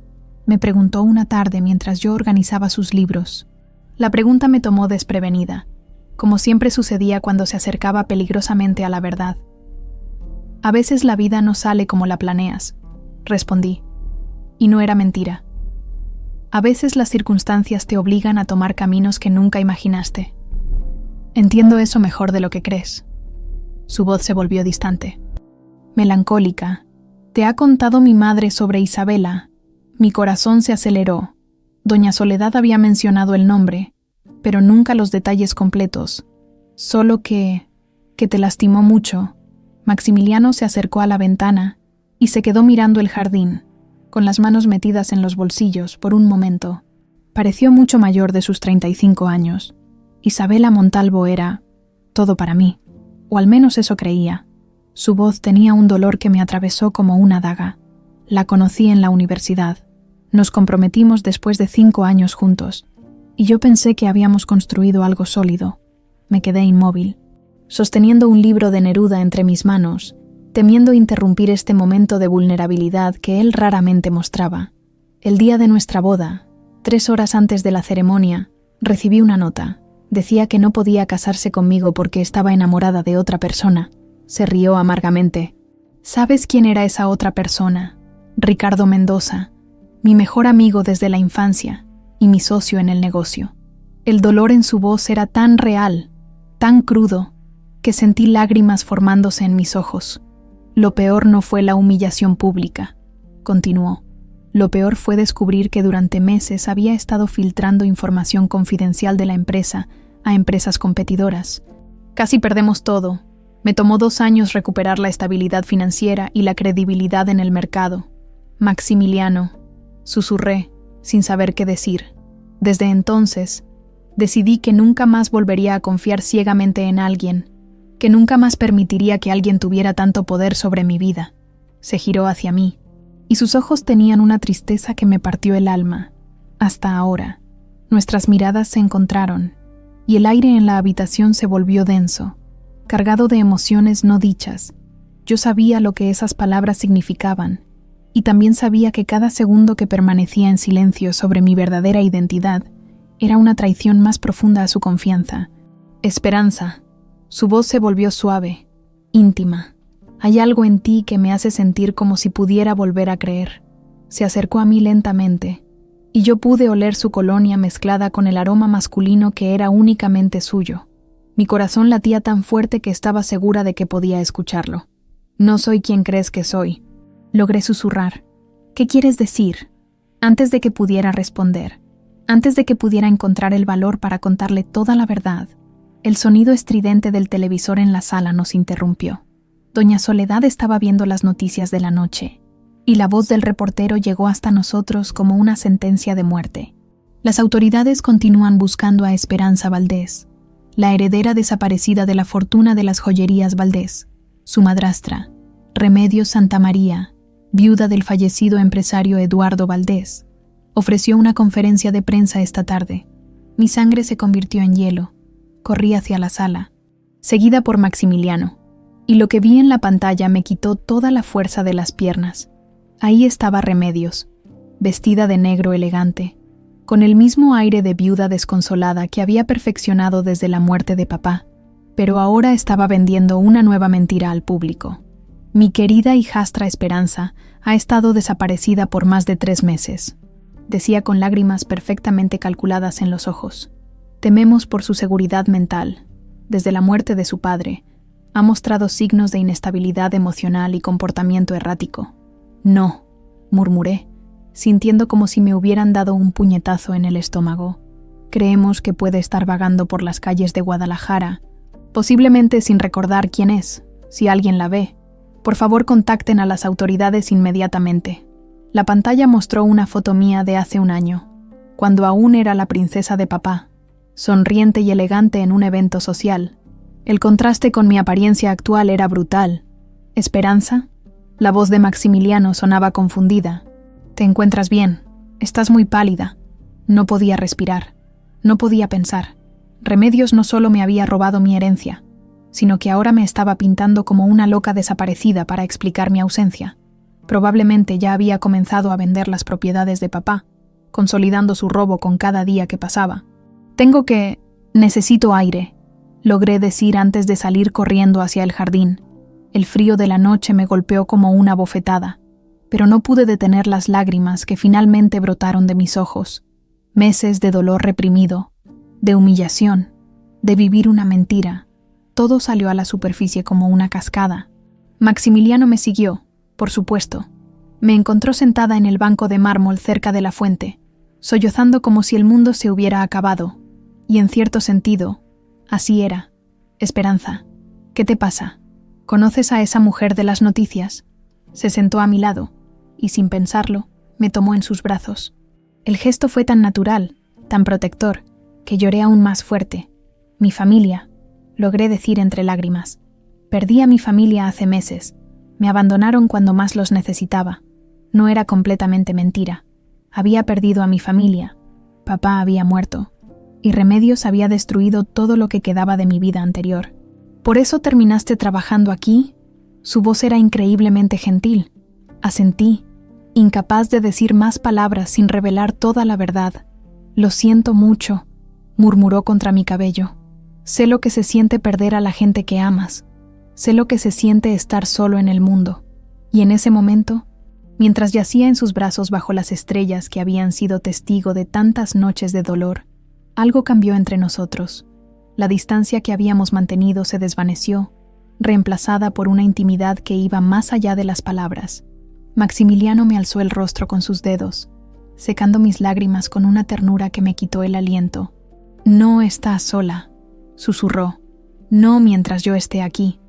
me preguntó una tarde mientras yo organizaba sus libros. La pregunta me tomó desprevenida, como siempre sucedía cuando se acercaba peligrosamente a la verdad. A veces la vida no sale como la planeas, respondí, y no era mentira. A veces las circunstancias te obligan a tomar caminos que nunca imaginaste. Entiendo eso mejor de lo que crees. Su voz se volvió distante. Melancólica. ¿Te ha contado mi madre sobre Isabela? Mi corazón se aceleró. Doña Soledad había mencionado el nombre, pero nunca los detalles completos. Solo que te lastimó mucho. Maximiliano se acercó a la ventana y se quedó mirando el jardín, con las manos metidas en los bolsillos por un momento. Pareció mucho mayor de sus 35 años. Isabela Montalvo era todo para mí, o al menos eso creía. Su voz tenía un dolor que me atravesó como una daga. La conocí en la universidad. Nos comprometimos después de 5 años juntos, y yo pensé que habíamos construido algo sólido. Me quedé inmóvil, sosteniendo un libro de Neruda entre mis manos, temiendo interrumpir este momento de vulnerabilidad que él raramente mostraba. El día de nuestra boda, 3 horas antes de la ceremonia, recibí una nota. Decía que no podía casarse conmigo porque estaba enamorada de otra persona. Se rió amargamente. ¿Sabes quién era esa otra persona? Ricardo Mendoza, mi mejor amigo desde la infancia y mi socio en el negocio. El dolor en su voz era tan real, tan crudo, que sentí lágrimas formándose en mis ojos. Lo peor no fue la humillación pública, continuó. Lo peor fue descubrir que durante meses había estado filtrando información confidencial de la empresa a empresas competidoras. Casi perdemos todo. Me tomó 2 años recuperar la estabilidad financiera y la credibilidad en el mercado. Maximiliano, susurré, sin saber qué decir. Desde entonces, decidí que nunca más volvería a confiar ciegamente en alguien, que nunca más permitiría que alguien tuviera tanto poder sobre mi vida. Se giró hacia mí, y sus ojos tenían una tristeza que me partió el alma. Hasta ahora, nuestras miradas se encontraron, y el aire en la habitación se volvió denso, cargado de emociones no dichas. Yo sabía lo que esas palabras significaban, y también sabía que cada segundo que permanecía en silencio sobre mi verdadera identidad era una traición más profunda a su confianza. Esperanza. Su voz se volvió suave, íntima. Hay algo en ti que me hace sentir como si pudiera volver a creer. Se acercó a mí lentamente, y yo pude oler su colonia mezclada con el aroma masculino que era únicamente suyo. Mi corazón latía tan fuerte que estaba segura de que podía escucharlo. No soy quien crees que soy. Logré susurrar. ¿Qué quieres decir? Antes de que pudiera responder, antes de que pudiera encontrar el valor para contarle toda la verdad, el sonido estridente del televisor en la sala nos interrumpió. Doña Soledad estaba viendo las noticias de la noche, y la voz del reportero llegó hasta nosotros como una sentencia de muerte. Las autoridades continúan buscando a Esperanza Valdés, la heredera desaparecida de la fortuna de las joyerías Valdés, su madrastra, Remedios Santamaría, viuda del fallecido empresario Eduardo Valdés. Ofreció una conferencia de prensa esta tarde. Mi sangre se convirtió en hielo. Corrí hacia la sala, seguida por Maximiliano, y lo que vi en la pantalla me quitó toda la fuerza de las piernas. Ahí estaba Remedios, vestida de negro elegante, con el mismo aire de viuda desconsolada que había perfeccionado desde la muerte de papá, pero ahora estaba vendiendo una nueva mentira al público. Mi querida hijastra Esperanza ha estado desaparecida por más de 3 meses, decía con lágrimas perfectamente calculadas en los ojos. Tememos por su seguridad mental. Desde la muerte de su padre, ha mostrado signos de inestabilidad emocional y comportamiento errático. No, murmuré, sintiendo como si me hubieran dado un puñetazo en el estómago. Creemos que puede estar vagando por las calles de Guadalajara, posiblemente sin recordar quién es, si alguien la ve. Por favor, contacten a las autoridades inmediatamente. La pantalla mostró una foto mía de hace un año, cuando aún era la princesa de papá, sonriente y elegante en un evento social. El contraste con mi apariencia actual era brutal. ¿Esperanza? La voz de Maximiliano sonaba confundida. ¿Te encuentras bien? Estás muy pálida. No podía respirar. No podía pensar. Remedios no solo me había robado mi herencia, sino que ahora me estaba pintando como una loca desaparecida para explicar mi ausencia. Probablemente ya había comenzado a vender las propiedades de papá, consolidando su robo con cada día que pasaba. Necesito aire, logré decir antes de salir corriendo hacia el jardín. El frío de la noche me golpeó como una bofetada, pero no pude detener las lágrimas que finalmente brotaron de mis ojos. Meses de dolor reprimido, de humillación, de vivir una mentira. Todo salió a la superficie como una cascada. Maximiliano me siguió, por supuesto. Me encontró sentada en el banco de mármol cerca de la fuente, sollozando como si el mundo se hubiera acabado. Y en cierto sentido, así era. Esperanza, ¿qué te pasa? ¿Conoces a esa mujer de las noticias? Se sentó a mi lado, y sin pensarlo, me tomó en sus brazos. El gesto fue tan natural, tan protector, que lloré aún más fuerte. Mi familia, logré decir entre lágrimas. Perdí a mi familia hace meses. Me abandonaron cuando más los necesitaba. No era completamente mentira. Había perdido a mi familia. Papá había muerto. Y Remedios había destruido todo lo que quedaba de mi vida anterior. ¿Por eso terminaste trabajando aquí? Su voz era increíblemente gentil. Asentí, incapaz de decir más palabras sin revelar toda la verdad. Lo siento mucho, murmuró contra mi cabello. Sé lo que se siente perder a la gente que amas. Sé lo que se siente estar solo en el mundo. Y en ese momento, mientras yacía en sus brazos bajo las estrellas que habían sido testigo de tantas noches de dolor, algo cambió entre nosotros. La distancia que habíamos mantenido se desvaneció, reemplazada por una intimidad que iba más allá de las palabras. Maximiliano me alzó el rostro con sus dedos, secando mis lágrimas con una ternura que me quitó el aliento. «No estás sola», susurró. «No mientras yo esté aquí».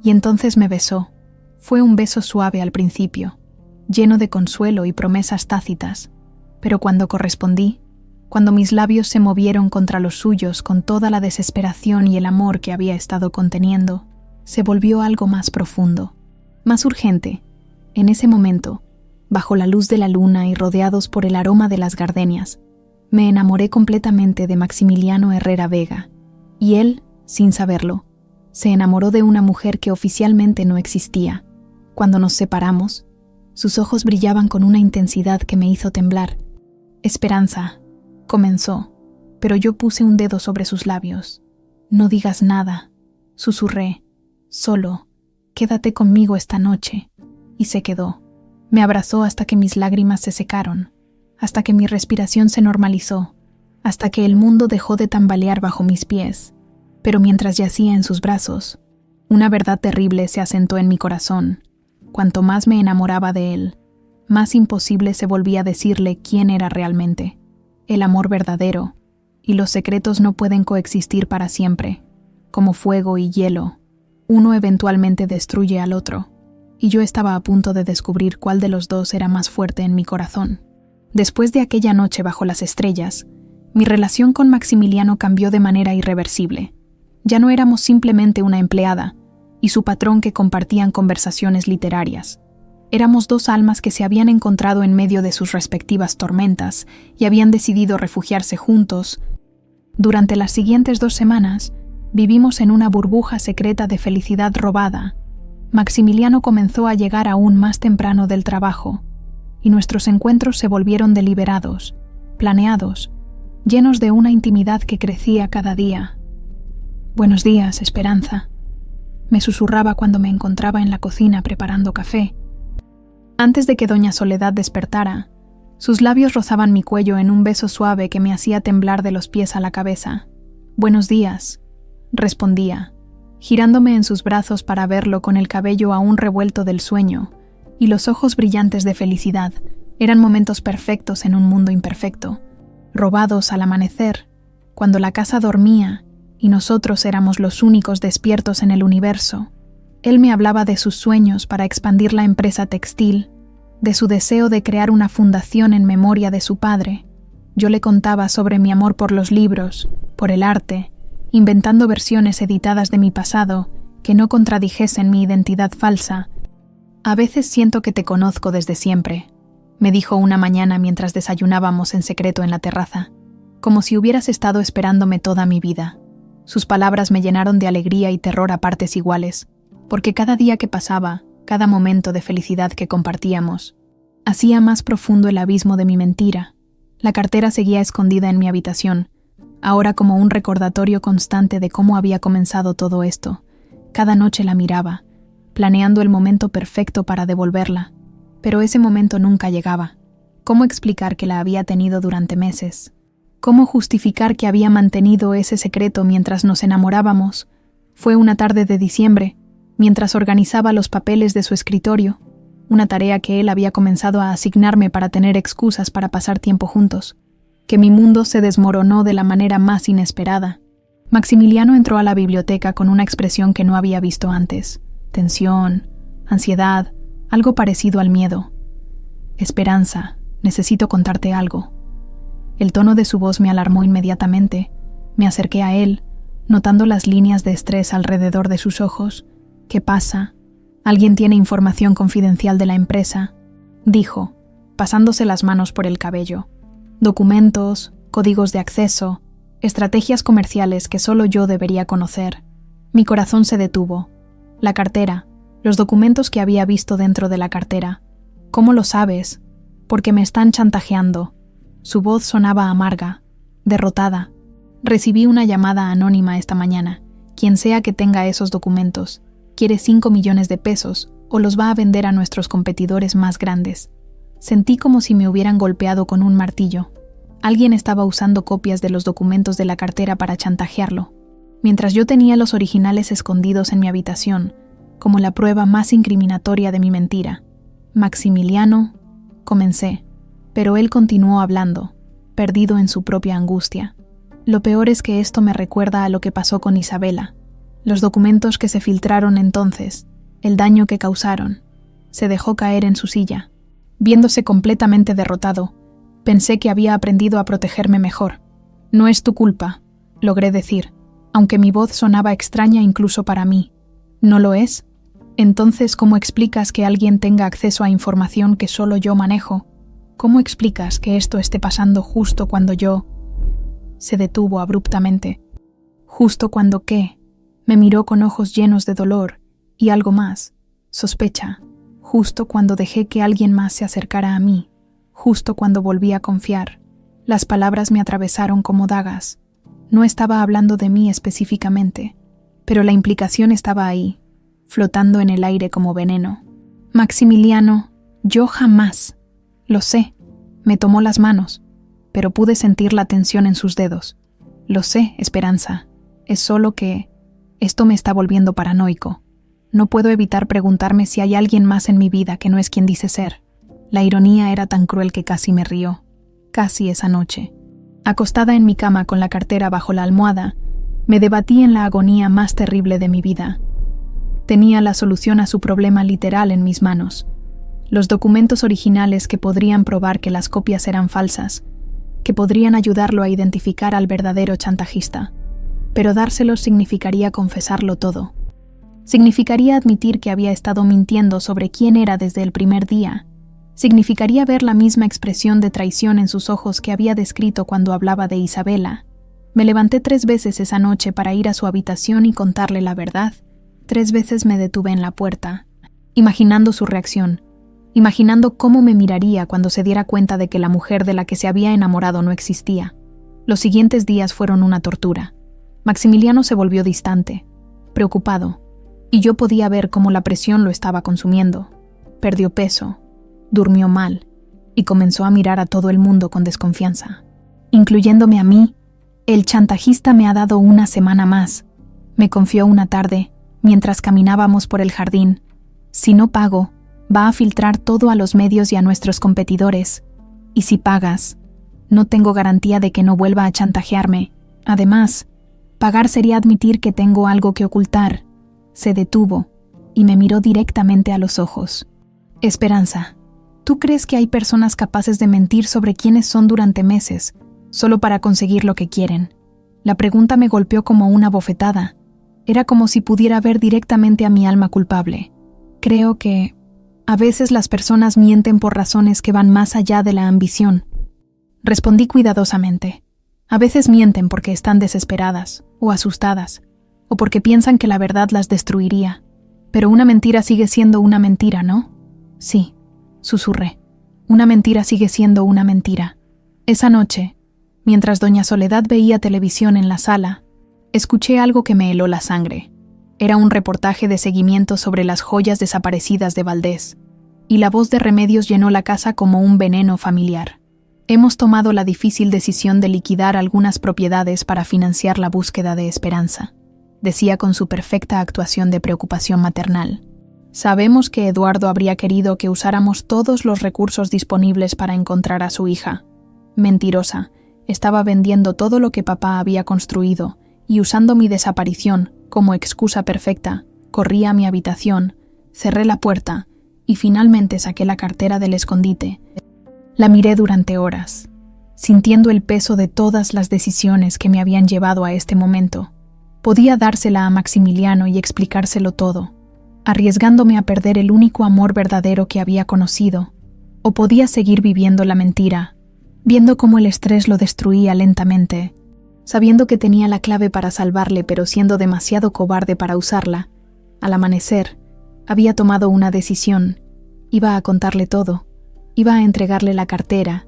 Y entonces me besó. Fue un beso suave al principio, lleno de consuelo y promesas tácitas, pero cuando correspondí, cuando mis labios se movieron contra los suyos con toda la desesperación y el amor que había estado conteniendo, se volvió algo más profundo, más urgente. En ese momento, bajo la luz de la luna y rodeados por el aroma de las gardenias, me enamoré completamente de Maximiliano Herrera Vega, Y él, sin saberlo, se enamoró de una mujer que oficialmente no existía. Cuando nos separamos, sus ojos brillaban con una intensidad que me hizo temblar. «Esperanza», comenzó, pero yo puse un dedo sobre sus labios. «No digas nada», susurré. «Solo, quédate conmigo esta noche». Y se quedó. Me abrazó hasta que mis lágrimas se secaron, hasta que mi respiración se normalizó, hasta que el mundo dejó de tambalear bajo mis pies. Pero mientras yacía en sus brazos, una verdad terrible se asentó en mi corazón. Cuanto más me enamoraba de él, más imposible se volvía decirle quién era realmente. El amor verdadero y los secretos no pueden coexistir para siempre. Como fuego y hielo, uno eventualmente destruye al otro, y yo estaba a punto de descubrir cuál de los dos era más fuerte en mi corazón. Después de aquella noche bajo las estrellas, mi relación con Maximiliano cambió de manera irreversible. Ya no éramos simplemente una empleada y su patrón que compartían conversaciones literarias. Éramos dos almas que se habían encontrado en medio de sus respectivas tormentas y habían decidido refugiarse juntos. Durante las siguientes 2 semanas, vivimos en una burbuja secreta de felicidad robada. Maximiliano comenzó a llegar aún más temprano del trabajo, y nuestros encuentros se volvieron deliberados, planeados, llenos de una intimidad que crecía cada día. «Buenos días, Esperanza», me susurraba cuando me encontraba en la cocina preparando café. Antes de que doña Soledad despertara, sus labios rozaban mi cuello en un beso suave que me hacía temblar de los pies a la cabeza. «Buenos días», respondía, girándome en sus brazos para verlo con el cabello aún revuelto del sueño y los ojos brillantes de felicidad. Eran momentos perfectos en un mundo imperfecto, robados al amanecer, cuando la casa dormía y nosotros éramos los únicos despiertos en el universo. Él me hablaba de sus sueños para expandir la empresa textil, de su deseo de crear una fundación en memoria de su padre. Yo le contaba sobre mi amor por los libros, por el arte, inventando versiones editadas de mi pasado que no contradijesen mi identidad falsa. «A veces siento que te conozco desde siempre», me dijo una mañana mientras desayunábamos en secreto en la terraza, «como si hubieras estado esperándome toda mi vida». Sus palabras me llenaron de alegría y terror a partes iguales, porque cada día que pasaba, cada momento de felicidad que compartíamos, hacía más profundo el abismo de mi mentira. La cartera seguía escondida en mi habitación, ahora como un recordatorio constante de cómo había comenzado todo esto. Cada noche la miraba, planeando el momento perfecto para devolverla, pero ese momento nunca llegaba. ¿Cómo explicar que la había tenido durante meses? ¿Cómo justificar que había mantenido ese secreto mientras nos enamorábamos? Fue una tarde de diciembre, mientras organizaba los papeles de su escritorio, una tarea que él había comenzado a asignarme para tener excusas para pasar tiempo juntos, que mi mundo se desmoronó de la manera más inesperada. Maximiliano entró a la biblioteca con una expresión que no había visto antes: tensión, ansiedad, algo parecido al miedo. «Esperanza, necesito contarte algo». El tono de su voz me alarmó inmediatamente. Me acerqué a él, notando las líneas de estrés alrededor de sus ojos. «¿Qué pasa? Alguien tiene información confidencial de la empresa», dijo, pasándose las manos por el cabello. «Documentos, códigos de acceso, estrategias comerciales que solo yo debería conocer». Mi corazón se detuvo. La cartera, los documentos que había visto dentro de la cartera. «¿Cómo lo sabes?» «Porque me están chantajeando». Su voz sonaba amarga, derrotada. «Recibí una llamada anónima esta mañana. Quien sea que tenga esos documentos, quiere 5 millones de pesos o los va a vender a nuestros competidores más grandes». Sentí como si me hubieran golpeado con un martillo. Alguien estaba usando copias de los documentos de la cartera para chantajearlo, mientras yo tenía los originales escondidos en mi habitación, como la prueba más incriminatoria de mi mentira. «Maximiliano», comencé, pero él continuó hablando, perdido en su propia angustia. «Lo peor es que esto me recuerda a lo que pasó con Isabela. Los documentos que se filtraron entonces, el daño que causaron». Se dejó caer en su silla. Viéndose completamente derrotado, pensé que había aprendido a protegerme mejor. «No es tu culpa», logré decir, aunque mi voz sonaba extraña incluso para mí. «¿No lo es? Entonces, ¿cómo explicas que alguien tenga acceso a información que solo yo manejo? ¿Cómo explicas que esto esté pasando justo cuando yo...?» Se detuvo abruptamente. Justo cuando ¿qué? Me miró con ojos llenos de dolor y algo más, sospecha, justo cuando dejé que alguien más se acercara a mí, justo cuando volví a confiar. Las palabras me atravesaron como dagas. No estaba hablando de mí específicamente, pero la implicación estaba ahí, flotando en el aire como veneno. Maximiliano, yo jamás. Lo sé, me tomó las manos, pero pude sentir la tensión en sus dedos. Lo sé, Esperanza, es solo que esto me está volviendo paranoico. No puedo evitar preguntarme si hay alguien más en mi vida que no es quien dice ser. La ironía era tan cruel que casi me rió. Casi esa noche. Acostada en mi cama con la cartera bajo la almohada, me debatí en la agonía más terrible de mi vida. Tenía la solución a su problema literal en mis manos. Los documentos originales que podrían probar que las copias eran falsas, que podrían ayudarlo a identificar al verdadero chantajista. Pero dárselos significaría confesarlo todo. Significaría admitir que había estado mintiendo sobre quién era desde el primer día. Significaría ver la misma expresión de traición en sus ojos que había descrito cuando hablaba de Isabela. Me levanté 3 veces esa noche para ir a su habitación y contarle la verdad. 3 veces me detuve en la puerta, imaginando su reacción, imaginando cómo me miraría cuando se diera cuenta de que la mujer de la que se había enamorado no existía. Los siguientes días fueron una tortura. Maximiliano se volvió distante, preocupado, y yo podía ver cómo la presión lo estaba consumiendo. Perdió peso, durmió mal, y comenzó a mirar a todo el mundo con desconfianza, incluyéndome a mí. El chantajista me ha dado una semana más, me confió una tarde, mientras caminábamos por el jardín. Si no pago, va a filtrar todo a los medios y a nuestros competidores. Y si pagas, no tengo garantía de que no vuelva a chantajearme. Además, pagar sería admitir que tengo algo que ocultar. Se detuvo y me miró directamente a los ojos. Esperanza, ¿tú crees que hay personas capaces de mentir sobre quiénes son durante meses, solo para conseguir lo que quieren? La pregunta me golpeó como una bofetada. Era como si pudiera ver directamente a mi alma culpable. Creo que a veces las personas mienten por razones que van más allá de la ambición. Respondí cuidadosamente. A veces mienten porque están desesperadas o asustadas, o porque piensan que la verdad las destruiría. Pero una mentira sigue siendo una mentira, ¿no? Sí, susurré. Una mentira sigue siendo una mentira. Esa noche, mientras doña Soledad veía televisión en la sala, escuché algo que me heló la sangre. Era un reportaje de seguimiento sobre las joyas desaparecidas de Valdés, y la voz de Remedios llenó la casa como un veneno familiar. Hemos tomado la difícil decisión de liquidar algunas propiedades para financiar la búsqueda de Esperanza, decía con su perfecta actuación de preocupación maternal. Sabemos que Eduardo habría querido que usáramos todos los recursos disponibles para encontrar a su hija. Mentirosa, estaba vendiendo todo lo que papá había construido, y usando mi desaparición como excusa perfecta, corrí a mi habitación, cerré la puerta y finalmente saqué la cartera del escondite. La miré durante horas, sintiendo el peso de todas las decisiones que me habían llevado a este momento. Podía dársela a Maximiliano y explicárselo todo, arriesgándome a perder el único amor verdadero que había conocido, o podía seguir viviendo la mentira, viendo cómo el estrés lo destruía lentamente, sabiendo que tenía la clave para salvarle pero siendo demasiado cobarde para usarla. Al amanecer, había tomado una decisión. Iba a contarle todo. Iba a entregarle la cartera,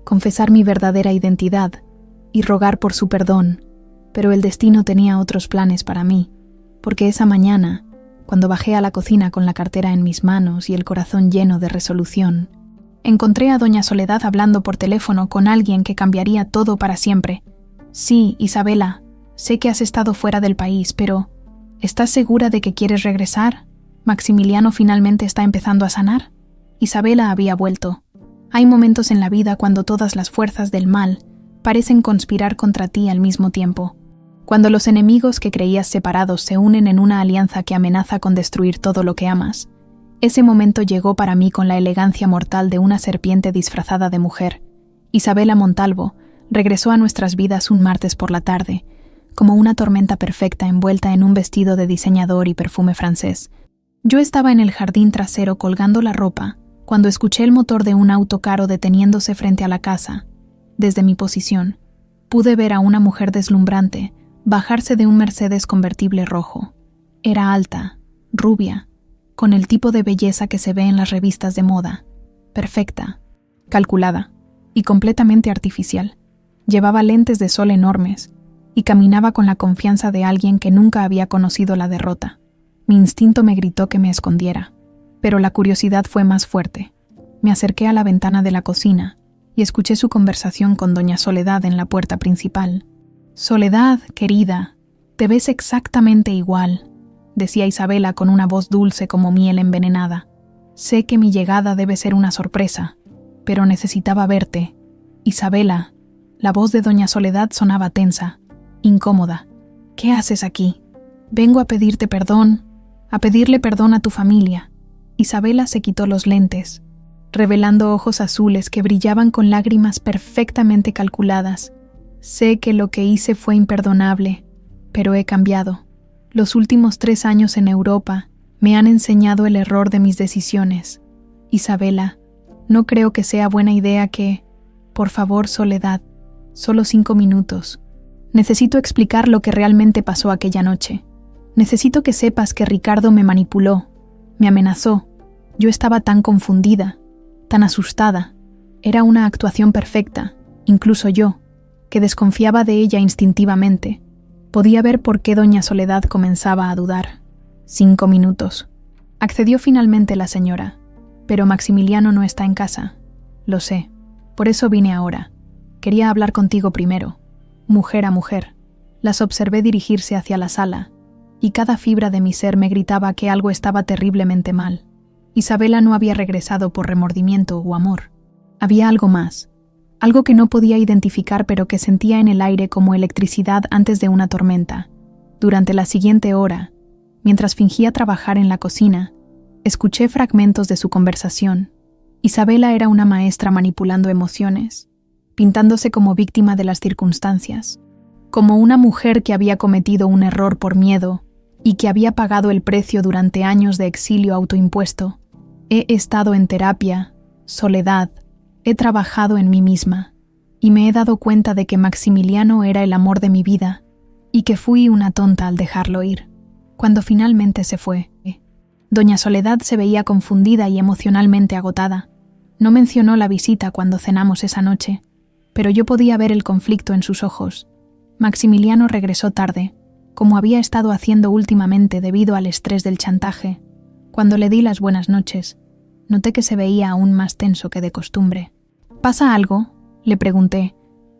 confesar mi verdadera identidad y rogar por su perdón. Pero el destino tenía otros planes para mí, porque esa mañana, cuando bajé a la cocina con la cartera en mis manos y el corazón lleno de resolución, encontré a doña Soledad hablando por teléfono con alguien que cambiaría todo para siempre. Sí, Isabela, sé que has estado fuera del país, pero ¿estás segura de que quieres regresar? ¿Maximiliano finalmente está empezando a sanar? Isabela había vuelto. Hay momentos en la vida cuando todas las fuerzas del mal parecen conspirar contra ti al mismo tiempo. Cuando los enemigos que creías separados se unen en una alianza que amenaza con destruir todo lo que amas. Ese momento llegó para mí con la elegancia mortal de una serpiente disfrazada de mujer. Isabela Montalvo regresó a nuestras vidas un martes por la tarde, como una tormenta perfecta envuelta en un vestido de diseñador y perfume francés. Yo estaba en el jardín trasero colgando la ropa, cuando escuché el motor de un auto caro deteniéndose frente a la casa. Desde mi posición, pude ver a una mujer deslumbrante, bajarse de un Mercedes convertible rojo. Era alta, rubia, con el tipo de belleza que se ve en las revistas de moda, perfecta, calculada y completamente artificial. Llevaba lentes de sol enormes y caminaba con la confianza de alguien que nunca había conocido la derrota. Mi instinto me gritó que me escondiera, pero la curiosidad fue más fuerte. Me acerqué a la ventana de la cocina y escuché su conversación con doña Soledad en la puerta principal. «Soledad, querida, te ves exactamente igual», decía Isabela con una voz dulce como miel envenenada. «Sé que mi llegada debe ser una sorpresa, pero necesitaba verte. Isabela». La voz de doña Soledad sonaba tensa, incómoda. «¿Qué haces aquí?» «Vengo a pedirte perdón, a pedirle perdón a tu familia». Isabela se quitó los lentes, revelando ojos azules que brillaban con lágrimas perfectamente calculadas. «Sé que lo que hice fue imperdonable, pero he cambiado. Los últimos 3 años en Europa me han enseñado el error de mis decisiones. Isabela, no creo que sea buena idea que... Por favor, Soledad, solo 5 minutos. Necesito explicar lo que realmente pasó aquella noche. Necesito que sepas que Ricardo me manipuló, me amenazó. Yo estaba tan confundida, tan asustada. Era una actuación perfecta, incluso yo, que desconfiaba de ella instintivamente. Podía ver por qué doña Soledad comenzaba a dudar. 5 minutos. Accedió finalmente la señora. Pero Maximiliano no está en casa. Lo sé. Por eso vine ahora. Quería hablar contigo primero. Mujer a mujer. Las observé dirigirse hacia la sala, y cada fibra de mi ser me gritaba que algo estaba terriblemente mal. Isabela no había regresado por remordimiento o amor. Había algo más. Algo que no podía identificar pero que sentía en el aire como electricidad antes de una tormenta. Durante la siguiente hora, mientras fingía trabajar en la cocina, escuché fragmentos de su conversación. Isabela era una maestra manipulando emociones, pintándose como víctima de las circunstancias, como una mujer que había cometido un error por miedo y que había pagado el precio durante años de exilio autoimpuesto. He estado en terapia, Soledad, he trabajado en mí misma y me he dado cuenta de que Maximiliano era el amor de mi vida y que fui una tonta al dejarlo ir. Cuando finalmente se fue, doña Soledad se veía confundida y emocionalmente agotada. No mencionó la visita cuando cenamos esa noche, pero yo podía ver el conflicto en sus ojos. Maximiliano regresó tarde, como había estado haciendo últimamente debido al estrés del chantaje. Cuando le di las buenas noches, noté que se veía aún más tenso que de costumbre. ¿Pasa algo?, le pregunté.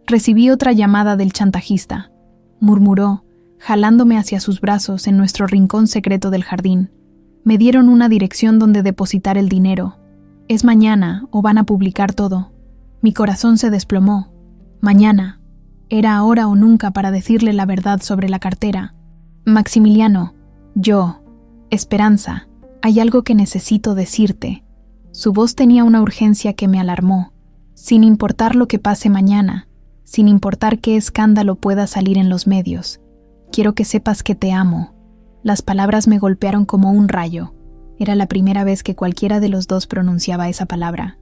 Recibí otra llamada del chantajista, murmuró, jalándome hacia sus brazos en nuestro rincón secreto del jardín. Me dieron una dirección donde depositar el dinero. Es mañana o van a publicar todo. Mi corazón se desplomó. Mañana. Era ahora o nunca para decirle la verdad sobre la cartera. Maximiliano, Esperanza, hay algo que necesito decirte. Su voz tenía una urgencia que me alarmó. Sin importar lo que pase mañana, sin importar qué escándalo pueda salir en los medios, quiero que sepas que te amo. Las palabras me golpearon como un rayo. Era la primera vez que cualquiera de los dos pronunciaba esa palabra.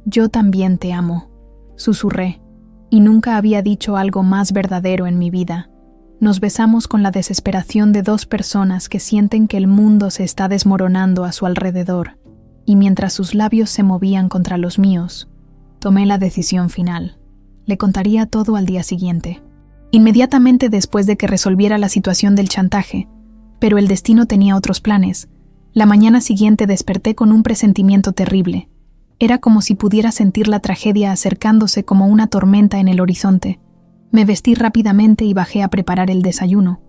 Yo también te amo, susurré, y nunca había dicho algo más verdadero en mi vida. Nos besamos con la desesperación de 2 personas que sienten que el mundo se está desmoronando a su alrededor, y mientras sus labios se movían contra los míos, tomé la decisión final. Le contaría todo al día siguiente, inmediatamente después de que resolviera la situación del chantaje, pero el destino tenía otros planes. La mañana siguiente desperté con un presentimiento terrible. Era como si pudiera sentir la tragedia acercándose como una tormenta en el horizonte. Me vestí rápidamente y bajé a preparar el desayuno.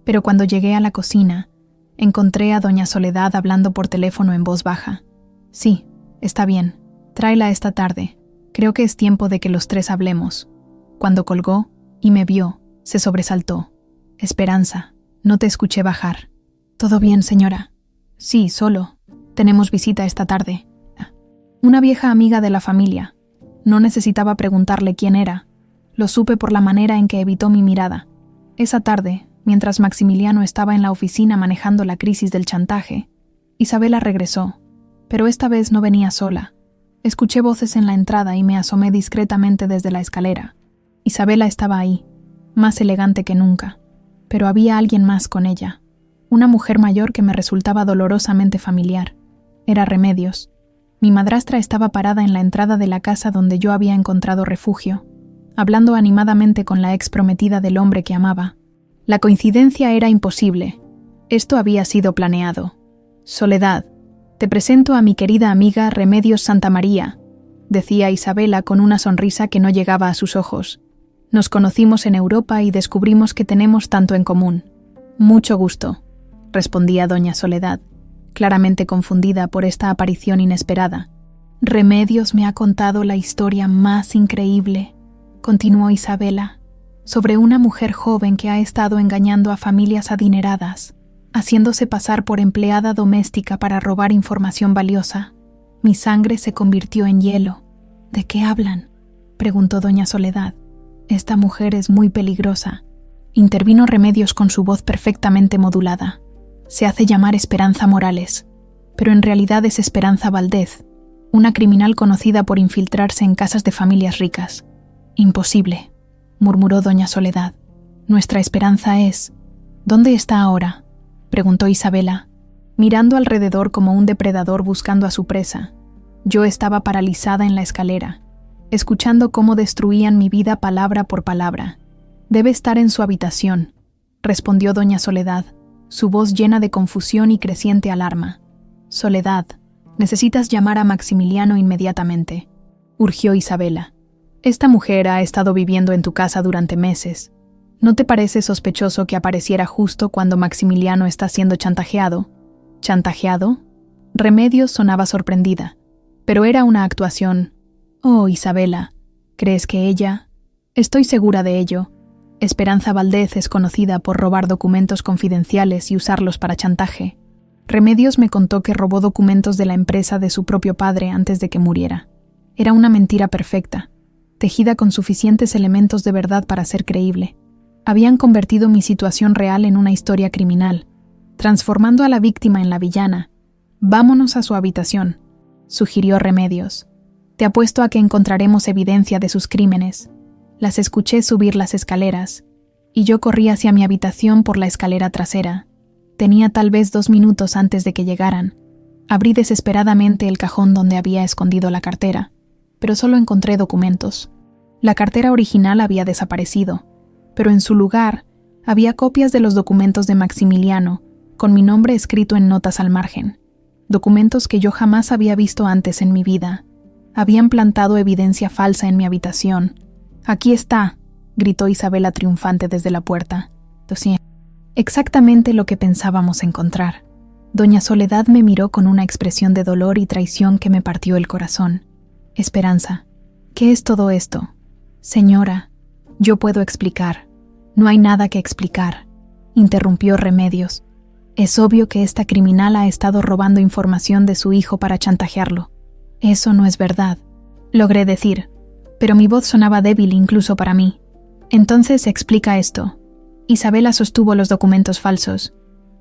Pero cuando llegué a la cocina, encontré a doña Soledad hablando por teléfono en voz baja. Sí, está bien. Tráela esta tarde. Creo que es tiempo de que los 3 hablemos. Cuando colgó y me vio, se sobresaltó. Esperanza, no te escuché bajar. ¿Todo bien, señora? Sí, solo. Tenemos visita esta tarde. Una vieja amiga de la familia. No necesitaba preguntarle quién era. Lo supe por la manera en que evitó mi mirada. Esa tarde, mientras Maximiliano estaba en la oficina manejando la crisis del chantaje, Isabela regresó, pero esta vez no venía sola. Escuché voces en la entrada y me asomé discretamente desde la escalera. Isabela estaba ahí, más elegante que nunca. pero había alguien más con ella, una mujer mayor que me resultaba dolorosamente familiar. Era Remedios. Mi madrastra estaba parada en la entrada de la casa donde yo había encontrado refugio, hablando animadamente con la ex prometida del hombre que amaba. La coincidencia era imposible. Esto había sido planeado. Soledad, te presento a mi querida amiga Remedios Santamaría, decía Isabela con una sonrisa que no llegaba a sus ojos. Nos conocimos en Europa y descubrimos que tenemos tanto en común. Mucho gusto, respondía doña Soledad, claramente confundida por esta aparición inesperada. Remedios me ha contado la historia más increíble, continuó Isabela, sobre una mujer joven que ha estado engañando a familias adineradas, haciéndose pasar por empleada doméstica para robar información valiosa. Mi sangre se convirtió en hielo. ¿De qué hablan?, preguntó doña Soledad. Esta mujer es muy peligrosa, intervino Remedios con su voz perfectamente modulada. Se hace llamar Esperanza Morales, pero en realidad es Esperanza Valdez, una criminal conocida por infiltrarse en casas de familias ricas. Imposible, murmuró doña Soledad. Nuestra Esperanza es... ¿Dónde está ahora?, preguntó Isabela, mirando alrededor como un depredador buscando a su presa. Yo estaba paralizada en la escalera, escuchando cómo destruían mi vida palabra por palabra. Debe estar en su habitación, respondió doña Soledad, su voz llena de confusión y creciente alarma. Soledad, necesitas llamar a Maximiliano inmediatamente, urgió Isabela. Esta mujer ha estado viviendo en tu casa durante meses. ¿No te parece sospechoso que apareciera justo cuando Maximiliano está siendo chantajeado? ¿Chantajeado? Remedios sonaba sorprendida, pero era una actuación. Oh, Isabela, ¿crees que ella? Estoy segura de ello. Esperanza Valdez es conocida por robar documentos confidenciales y usarlos para chantaje. Remedios me contó que robó documentos de la empresa de su propio padre antes de que muriera. Era una mentira perfecta, tejida con suficientes elementos de verdad para ser creíble. Habían convertido mi situación real en una historia criminal, transformando a la víctima en la villana. Vámonos a su habitación, sugirió Remedios. Te apuesto a que encontraremos evidencia de sus crímenes. Las escuché subir las escaleras, y yo corrí hacia mi habitación por la escalera trasera. Tenía tal vez 2 minutos antes de que llegaran. Abrí desesperadamente el cajón donde había escondido la cartera, pero solo encontré documentos. La cartera original había desaparecido, pero en su lugar había copias de los documentos de Maximiliano, con mi nombre escrito en notas al margen. Documentos que yo jamás había visto antes en mi vida. Habían plantado evidencia falsa en mi habitación. «Aquí está», gritó Isabela triunfante desde la puerta. Dossier. Exactamente lo que pensábamos encontrar. Doña Soledad me miró con una expresión de dolor y traición que me partió el corazón. Esperanza, ¿qué es todo esto? Señora, yo puedo explicar. No hay nada que explicar, interrumpió Remedios. Es obvio que esta criminal ha estado robando información de su hijo para chantajearlo. Eso no es verdad, logré decir, pero mi voz sonaba débil incluso para mí. Entonces explica esto. Isabela sostuvo los documentos falsos.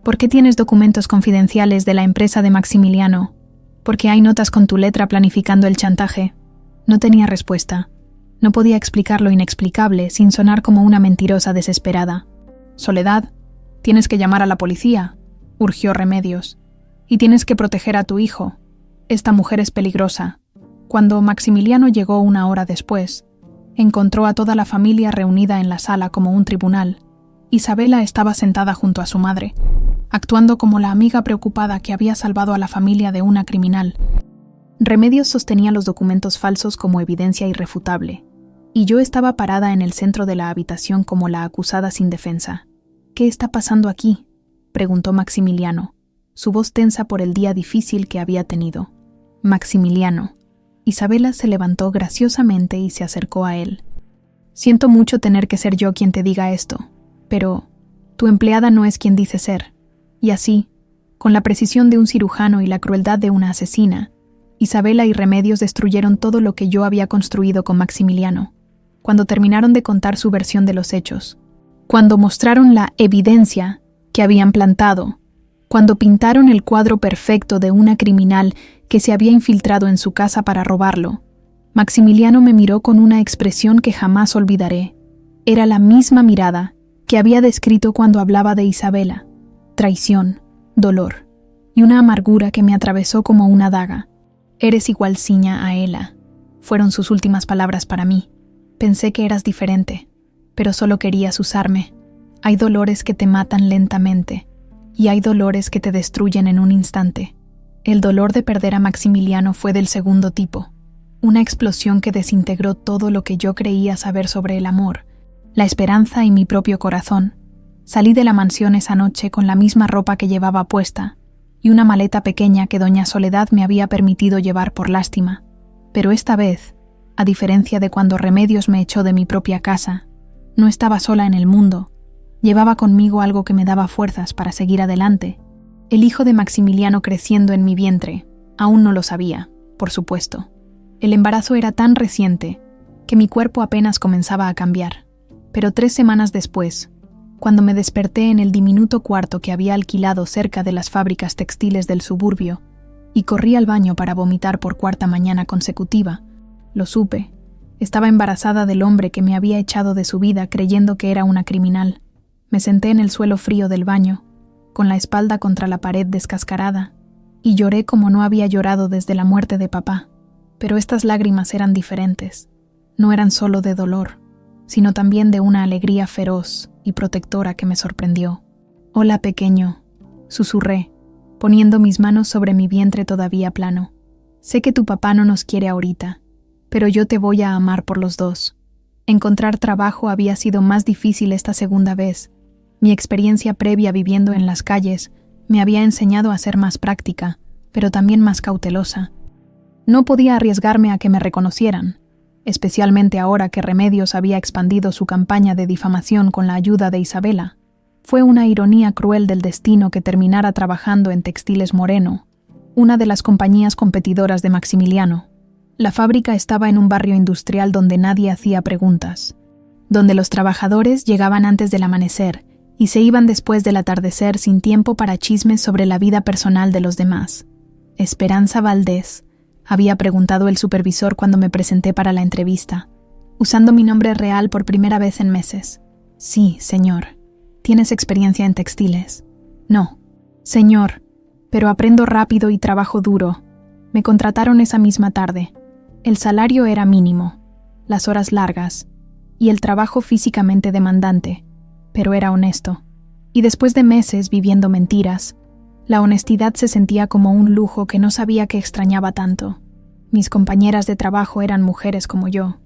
¿Por qué tienes documentos confidenciales de la empresa de Maximiliano? ¿Por qué hay notas con tu letra planificando el chantaje? No tenía respuesta. No podía explicar lo inexplicable sin sonar como una mentirosa desesperada. Soledad, tienes que llamar a la policía, urgió Remedios. Y tienes que proteger a tu hijo. Esta mujer es peligrosa. Cuando Maximiliano llegó 1 hora después, encontró a toda la familia reunida en la sala como un tribunal. Isabela estaba sentada junto a su madre, actuando como la amiga preocupada que había salvado a la familia de una criminal. Remedios sostenía los documentos falsos como evidencia irrefutable, y yo estaba parada en el centro de la habitación como la acusada sin defensa. «¿Qué está pasando aquí?», preguntó Maximiliano, su voz tensa por el día difícil que había tenido. «Maximiliano». Isabela se levantó graciosamente y se acercó a él. «Siento mucho tener que ser yo quien te diga esto, pero tu empleada no es quien dice ser». Y así, con la precisión de un cirujano y la crueldad de una asesina, Isabela y Remedios destruyeron todo lo que yo había construido con Maximiliano. Cuando terminaron de contar su versión de los hechos, cuando mostraron la evidencia que habían plantado, cuando pintaron el cuadro perfecto de una criminal que se había infiltrado en su casa para robarlo, Maximiliano me miró con una expresión que jamás olvidaré. Era la misma mirada que había descrito cuando hablaba de Isabela: traición, dolor y una amargura que me atravesó como una daga. Eres igualciña a ella, fueron sus últimas palabras para mí. Pensé que eras diferente, pero solo querías usarme. Hay dolores que te matan lentamente, y hay dolores que te destruyen en un instante. El dolor de perder a Maximiliano fue del segundo tipo, una explosión que desintegró todo lo que yo creía saber sobre el amor, la esperanza y mi propio corazón. Salí de la mansión esa noche con la misma ropa que llevaba puesta, y una maleta pequeña que doña Soledad me había permitido llevar por lástima. Pero esta vez, a diferencia de cuando Remedios me echó de mi propia casa, no estaba sola en el mundo. Llevaba conmigo algo que me daba fuerzas para seguir adelante. El hijo de Maximiliano creciendo en mi vientre. Aún no lo sabía, por supuesto. El embarazo era tan reciente que mi cuerpo apenas comenzaba a cambiar. Pero 3 semanas después, cuando me desperté en el diminuto cuarto que había alquilado cerca de las fábricas textiles del suburbio y corrí al baño para vomitar por 4ª mañana consecutiva, lo supe. Estaba embarazada del hombre que me había echado de su vida creyendo que era una criminal. Me senté en el suelo frío del baño, con la espalda contra la pared descascarada, y lloré como no había llorado desde la muerte de papá. Pero estas lágrimas eran diferentes. No eran solo de dolor, sino también de una alegría feroz y protectora que me sorprendió. «Hola, pequeño», susurré, poniendo mis manos sobre mi vientre todavía plano. «Sé que tu papá no nos quiere ahorita, pero yo te voy a amar por los dos». Encontrar trabajo había sido más difícil esta segunda vez. Mi experiencia previa viviendo en las calles me había enseñado a ser más práctica, pero también más cautelosa. No podía arriesgarme a que me reconocieran, especialmente ahora que Remedios había expandido su campaña de difamación con la ayuda de Isabela. Fue una ironía cruel del destino que terminara trabajando en Textiles Moreno, una de las compañías competidoras de Maximiliano. La fábrica estaba en un barrio industrial donde nadie hacía preguntas, donde los trabajadores llegaban antes del amanecer y se iban después del atardecer sin tiempo para chismes sobre la vida personal de los demás. «¿Esperanza Valdés?», había preguntado el supervisor cuando me presenté para la entrevista, usando mi nombre real por primera vez en meses. «Sí, señor». «¿Tienes experiencia en textiles?» «No». «Señor, pero aprendo rápido y trabajo duro». Me contrataron esa misma tarde. El salario era mínimo, las horas largas y el trabajo físicamente demandante, pero era honesto. Y después de meses viviendo mentiras, la honestidad se sentía como un lujo que no sabía que extrañaba tanto. Mis compañeras de trabajo eran mujeres como yo,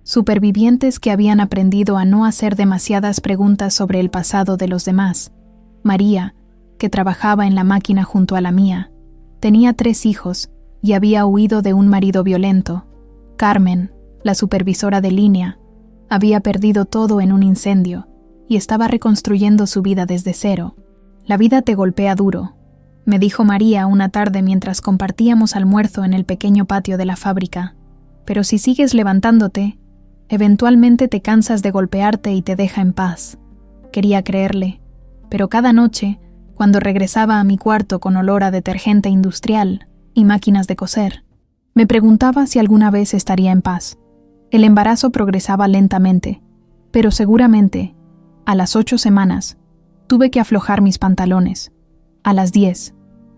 supervivientes que habían aprendido a no hacer demasiadas preguntas sobre el pasado de los demás. María, que trabajaba en la máquina junto a la mía, tenía 3 hijos y había huido de un marido violento. Carmen, la supervisora de línea, había perdido todo en un incendio y estaba reconstruyendo su vida desde cero. «La vida te golpea duro», me dijo María una tarde mientras compartíamos almuerzo en el pequeño patio de la fábrica. «Pero si sigues levantándote, eventualmente te cansas de golpearte y te deja en paz». Quería creerle, pero cada noche, cuando regresaba a mi cuarto con olor a detergente industrial y máquinas de coser, me preguntaba si alguna vez estaría en paz. El embarazo progresaba lentamente, pero seguramente, a las 8 semanas, tuve que aflojar mis pantalones. A las 10,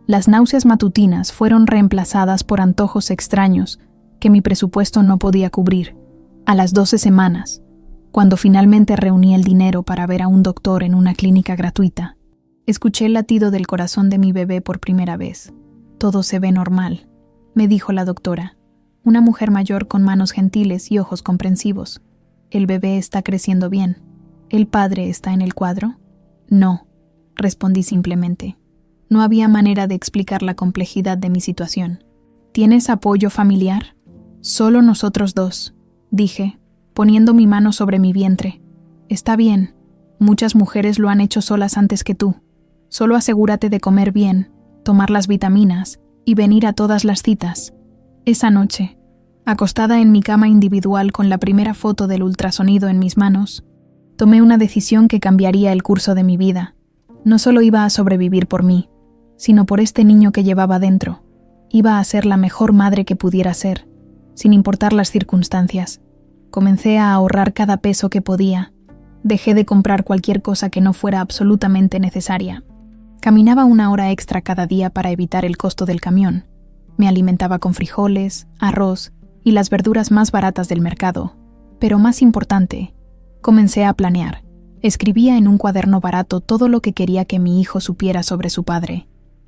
las náuseas matutinas fueron reemplazadas por antojos extraños que mi presupuesto no podía cubrir. A las 12 semanas, cuando finalmente reuní el dinero para ver a un doctor en una clínica gratuita, escuché el latido del corazón de mi bebé por primera vez. «Todo se ve normal», me dijo la doctora, una mujer mayor con manos gentiles y ojos comprensivos. «El bebé está creciendo bien. ¿El padre está en el cuadro?» «No», respondí simplemente. No había manera de explicar la complejidad de mi situación. «¿Tienes apoyo familiar?» «Solo nosotros 2», dije, poniendo mi mano sobre mi vientre. «Está bien. Muchas mujeres lo han hecho solas antes que tú. Solo asegúrate de comer bien, tomar las vitaminas y venir a todas las citas». Esa noche, acostada en mi cama individual con la primera foto del ultrasonido en mis manos, tomé una decisión que cambiaría el curso de mi vida. No solo iba a sobrevivir por mí, sino por este niño que llevaba dentro. Iba a ser la mejor madre que pudiera ser, sin importar las circunstancias. Comencé a ahorrar cada peso que podía. Dejé de comprar cualquier cosa que no fuera absolutamente necesaria. Caminaba 1 hora extra cada día para evitar el costo del camión. Me alimentaba con frijoles, arroz y las verduras más baratas del mercado. Pero más importante, comencé a planear. Escribía en un cuaderno barato todo lo que quería que mi hijo supiera sobre su padre.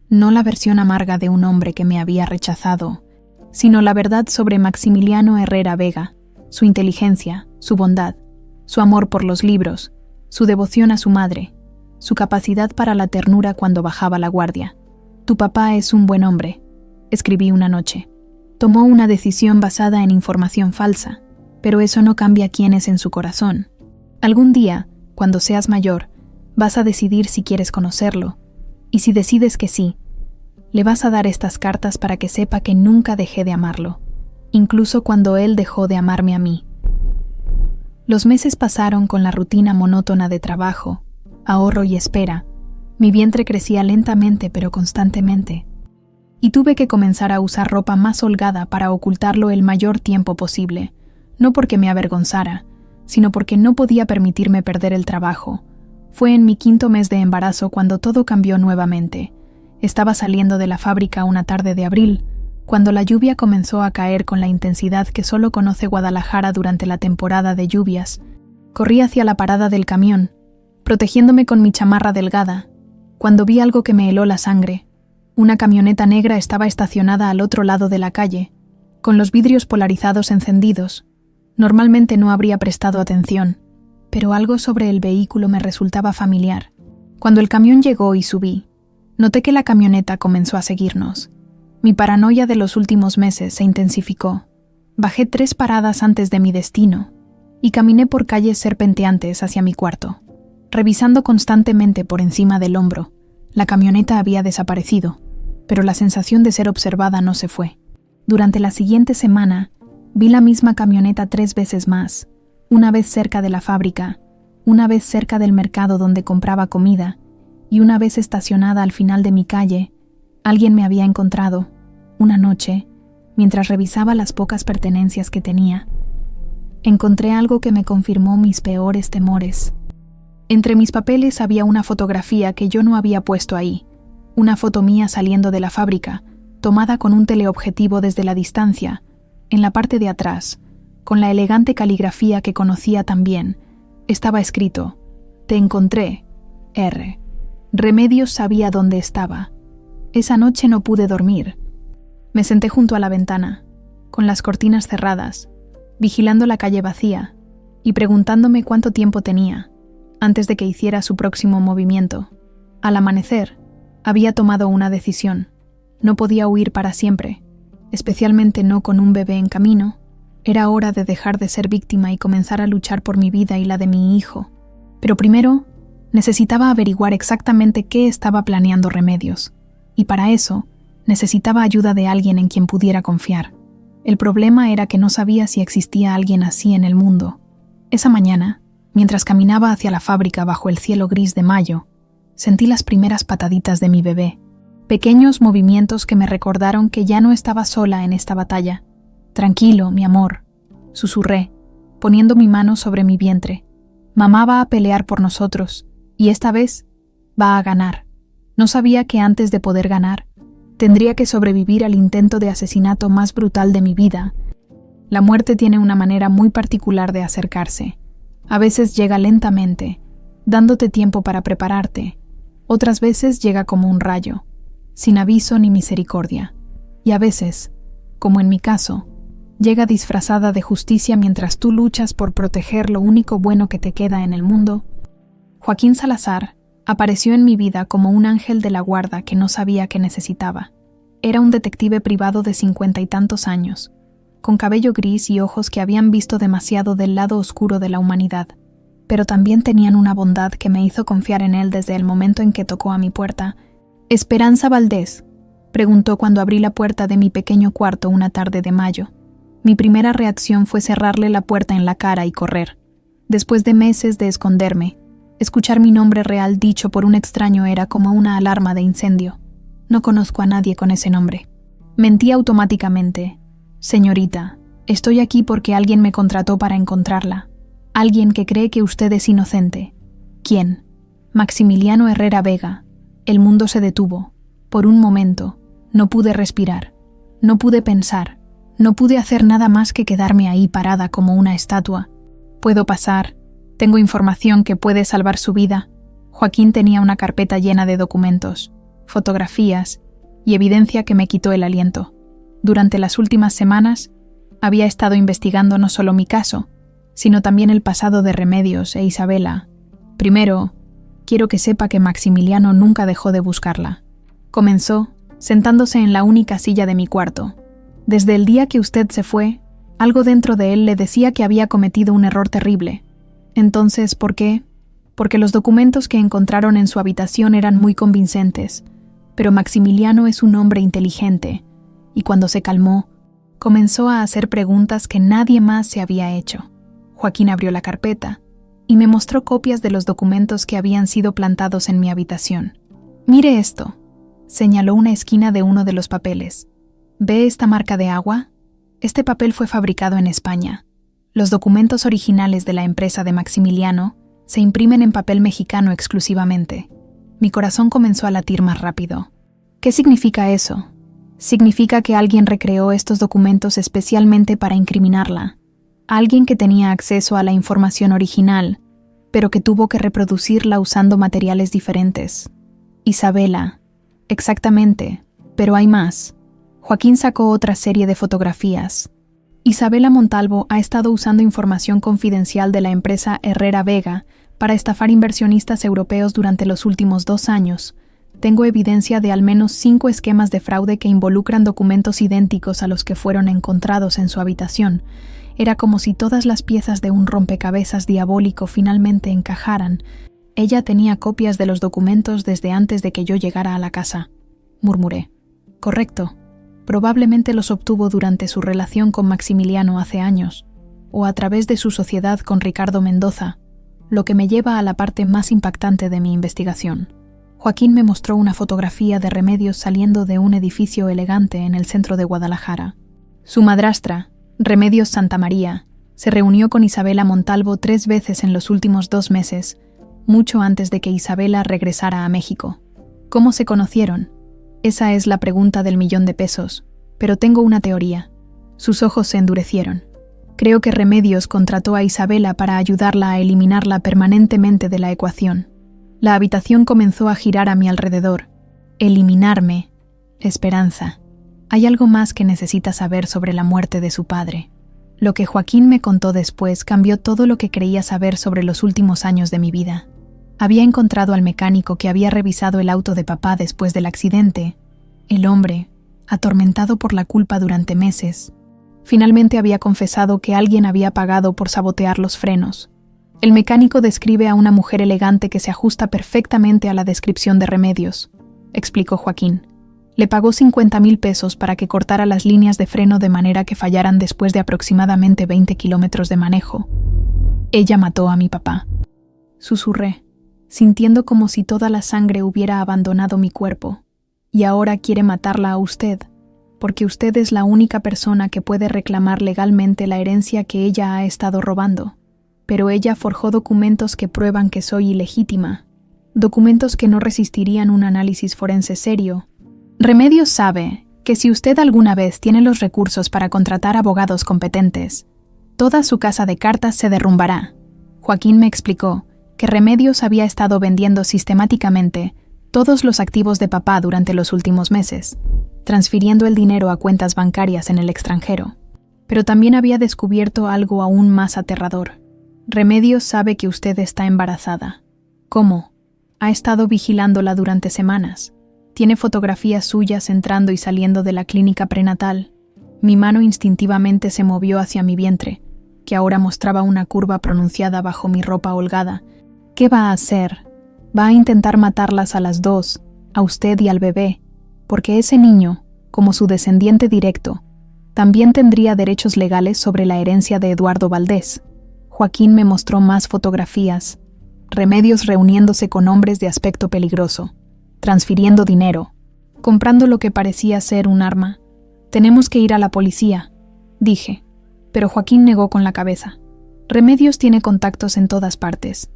No la versión amarga de un hombre que me había rechazado, sino la verdad sobre Maximiliano Herrera Vega, su inteligencia, su bondad, su amor por los libros, su devoción a su madre, su capacidad para la ternura cuando bajaba la guardia. Tu papá es un buen hombre, escribí una noche. Tomó una decisión basada en información falsa, pero eso no cambia quién es en su corazón. Algún día, cuando seas mayor, vas a decidir si quieres conocerlo, y si decides que sí, le vas a dar estas cartas para que sepa que nunca dejé de amarlo, incluso cuando él dejó de amarme a mí. Los meses pasaron con la rutina monótona de trabajo, ahorro y espera. Mi vientre crecía lentamente pero constantemente, y tuve que comenzar a usar ropa más holgada para ocultarlo el mayor tiempo posible, no porque me avergonzara, sino porque no podía permitirme perder el trabajo. Fue en mi 5º mes de embarazo cuando todo cambió nuevamente. Estaba saliendo de la fábrica una tarde de abril, cuando la lluvia comenzó a caer con la intensidad que solo conoce Guadalajara durante la temporada de lluvias. Corrí hacia la parada del camión, protegiéndome con mi chamarra delgada, cuando vi algo que me heló la sangre. Una camioneta negra estaba estacionada al otro lado de la calle, con los vidrios polarizados encendidos. Normalmente no habría prestado atención, pero algo sobre el vehículo me resultaba familiar. Cuando el camión llegó y subí, noté que la camioneta comenzó a seguirnos. Mi paranoia de los últimos meses se intensificó. Bajé 3 paradas antes de mi destino y caminé por calles serpenteantes hacia mi cuarto, revisando constantemente por encima del hombro. La camioneta había desaparecido, pero la sensación de ser observada no se fue. Durante la siguiente semana, vi la misma camioneta 3 veces más, una vez cerca de la fábrica, una vez cerca del mercado donde compraba comida, y una vez estacionada al final de mi calle. Alguien me había encontrado, una noche, mientras revisaba las pocas pertenencias que tenía. Encontré algo que me confirmó mis peores temores. Entre mis papeles había una fotografía que yo no había puesto ahí, una foto mía saliendo de la fábrica, tomada con un teleobjetivo desde la distancia, en la parte de atrás, con la elegante caligrafía que conocía tan bien, estaba escrito: «Te encontré, R». Remedios sabía dónde estaba. Esa noche no pude dormir. Me senté junto a la ventana, con las cortinas cerradas, vigilando la calle vacía y preguntándome cuánto tiempo tenía antes de que hiciera su próximo movimiento. Al amanecer, había tomado una decisión. No podía huir para siempre, especialmente no con un bebé en camino. Era hora de dejar de ser víctima y comenzar a luchar por mi vida y la de mi hijo. Pero primero, necesitaba averiguar exactamente qué estaba planeando Remedios, y para eso, necesitaba ayuda de alguien en quien pudiera confiar. El problema era que no sabía si existía alguien así en el mundo. Esa mañana, mientras caminaba hacia la fábrica bajo el cielo gris de mayo, sentí las primeras pataditas de mi bebé, pequeños movimientos que me recordaron que ya no estaba sola en esta batalla. «Tranquilo, mi amor», susurré, poniendo mi mano sobre mi vientre. «Mamá va a pelear por nosotros, y esta vez va a ganar». No sabía que antes de poder ganar, tendría que sobrevivir al intento de asesinato más brutal de mi vida. La muerte tiene una manera muy particular de acercarse. A veces llega lentamente, dándote tiempo para prepararte. Otras veces llega como un rayo, sin aviso ni misericordia. Y a veces, como en mi caso, llega disfrazada de justicia mientras tú luchas por proteger lo único bueno que te queda en el mundo. Joaquín Salazar apareció en mi vida como un ángel de la guarda que no sabía que necesitaba. Era un detective privado de 50 y tantos años, con cabello gris y ojos que habían visto demasiado del lado oscuro de la humanidad, pero también tenían una bondad que me hizo confiar en él desde el momento en que tocó a mi puerta. «¿Esperanza Valdés?», preguntó cuando abrí la puerta de mi pequeño cuarto una tarde de mayo. Mi primera reacción fue cerrarle la puerta en la cara y correr. Después de meses de esconderme, escuchar mi nombre real dicho por un extraño era como una alarma de incendio. No conozco a nadie con ese nombre. Mentí automáticamente. «Señorita, estoy aquí porque alguien me contrató para encontrarla». Alguien que cree que usted es inocente. ¿Quién? Maximiliano Herrera Vega. El mundo se detuvo. Por un momento, no pude respirar. No pude pensar. No pude hacer nada más que quedarme ahí parada como una estatua. Puedo pasar. Tengo información que puede salvar su vida. Joaquín tenía una carpeta llena de documentos, fotografías y evidencia que me quitó el aliento. Durante las últimas semanas, había estado investigando no solo mi caso, sino también el pasado de Remedios e Isabela. Primero, quiero que sepa que Maximiliano nunca dejó de buscarla. Comenzó sentándose en la única silla de mi cuarto. Desde el día que usted se fue, algo dentro de él le decía que había cometido un error terrible. Entonces, ¿por qué? Porque los documentos que encontraron en su habitación eran muy convincentes, pero Maximiliano es un hombre inteligente, y cuando se calmó, comenzó a hacer preguntas que nadie más se había hecho. Joaquín abrió la carpeta y me mostró copias de los documentos que habían sido plantados en mi habitación. «Mire esto», señaló una esquina de uno de los papeles. ¿Ve esta marca de agua? Este papel fue fabricado en España. Los documentos originales de la empresa de Maximiliano se imprimen en papel mexicano exclusivamente. Mi corazón comenzó a latir más rápido. ¿Qué significa eso? Significa que alguien recreó estos documentos especialmente para incriminarla. Alguien que tenía acceso a la información original, pero que tuvo que reproducirla usando materiales diferentes. Isabela. Exactamente, pero hay más. Joaquín sacó otra serie de fotografías. Isabela Montalvo ha estado usando información confidencial de la empresa Herrera Vega para estafar inversionistas europeos durante los últimos 2 años. Tengo evidencia de al menos 5 esquemas de fraude que involucran documentos idénticos a los que fueron encontrados en su habitación. Era como si todas las piezas de un rompecabezas diabólico finalmente encajaran. Ella tenía copias de los documentos desde antes de que yo llegara a la casa. Murmuré. Correcto. Probablemente los obtuvo durante su relación con Maximiliano hace años, o a través de su sociedad con Ricardo Mendoza, lo que me lleva a la parte más impactante de mi investigación. Joaquín me mostró una fotografía de Remedios saliendo de un edificio elegante en el centro de Guadalajara. Su madrastra, Remedios Santamaría, se reunió con Isabela Montalvo 3 veces en los últimos 2 meses, mucho antes de que Isabela regresara a México. ¿Cómo se conocieron? Esa es la pregunta del $1.000.000, pero tengo una teoría. Sus ojos se endurecieron. Creo que Remedios contrató a Isabela para ayudarla a eliminarla permanentemente de la ecuación. La habitación comenzó a girar a mi alrededor. Eliminarme. Esperanza. Hay algo más que necesita saber sobre la muerte de su padre. Lo que Joaquín me contó después cambió todo lo que creía saber sobre los últimos años de mi vida. Había encontrado al mecánico que había revisado el auto de papá después del accidente. El hombre, atormentado por la culpa durante meses, finalmente había confesado que alguien había pagado por sabotear los frenos. El mecánico describe a una mujer elegante que se ajusta perfectamente a la descripción de Remedios, explicó Joaquín. Le pagó $50,000 para que cortara las líneas de freno de manera que fallaran después de aproximadamente 20 kilómetros de manejo. Ella mató a mi papá. Susurré, sintiendo como si toda la sangre hubiera abandonado mi cuerpo. Y ahora quiere matarla a usted, porque usted es la única persona que puede reclamar legalmente la herencia que ella ha estado robando. Pero ella forjó documentos que prueban que soy ilegítima, documentos que no resistirían un análisis forense serio. Remedios sabe que si usted alguna vez tiene los recursos para contratar abogados competentes, toda su casa de cartas se derrumbará. Joaquín me explicó que Remedios había estado vendiendo sistemáticamente todos los activos de papá durante los últimos meses, transfiriendo el dinero a cuentas bancarias en el extranjero. Pero también había descubierto algo aún más aterrador. Remedios sabe que usted está embarazada. ¿Cómo? Ha estado vigilándola durante semanas. Tiene fotografías suyas entrando y saliendo de la clínica prenatal. Mi mano instintivamente se movió hacia mi vientre, que ahora mostraba una curva pronunciada bajo mi ropa holgada. ¿Qué va a hacer? Va a intentar matarlas a las 2, a usted y al bebé, porque ese niño, como su descendiente directo, también tendría derechos legales sobre la herencia de Eduardo Valdés. Joaquín me mostró más fotografías. Remedios reuniéndose con hombres de aspecto peligroso, transfiriendo dinero, comprando lo que parecía ser un arma. Tenemos que ir a la policía, dije, pero Joaquín negó con la cabeza. Remedios tiene contactos en todas partes.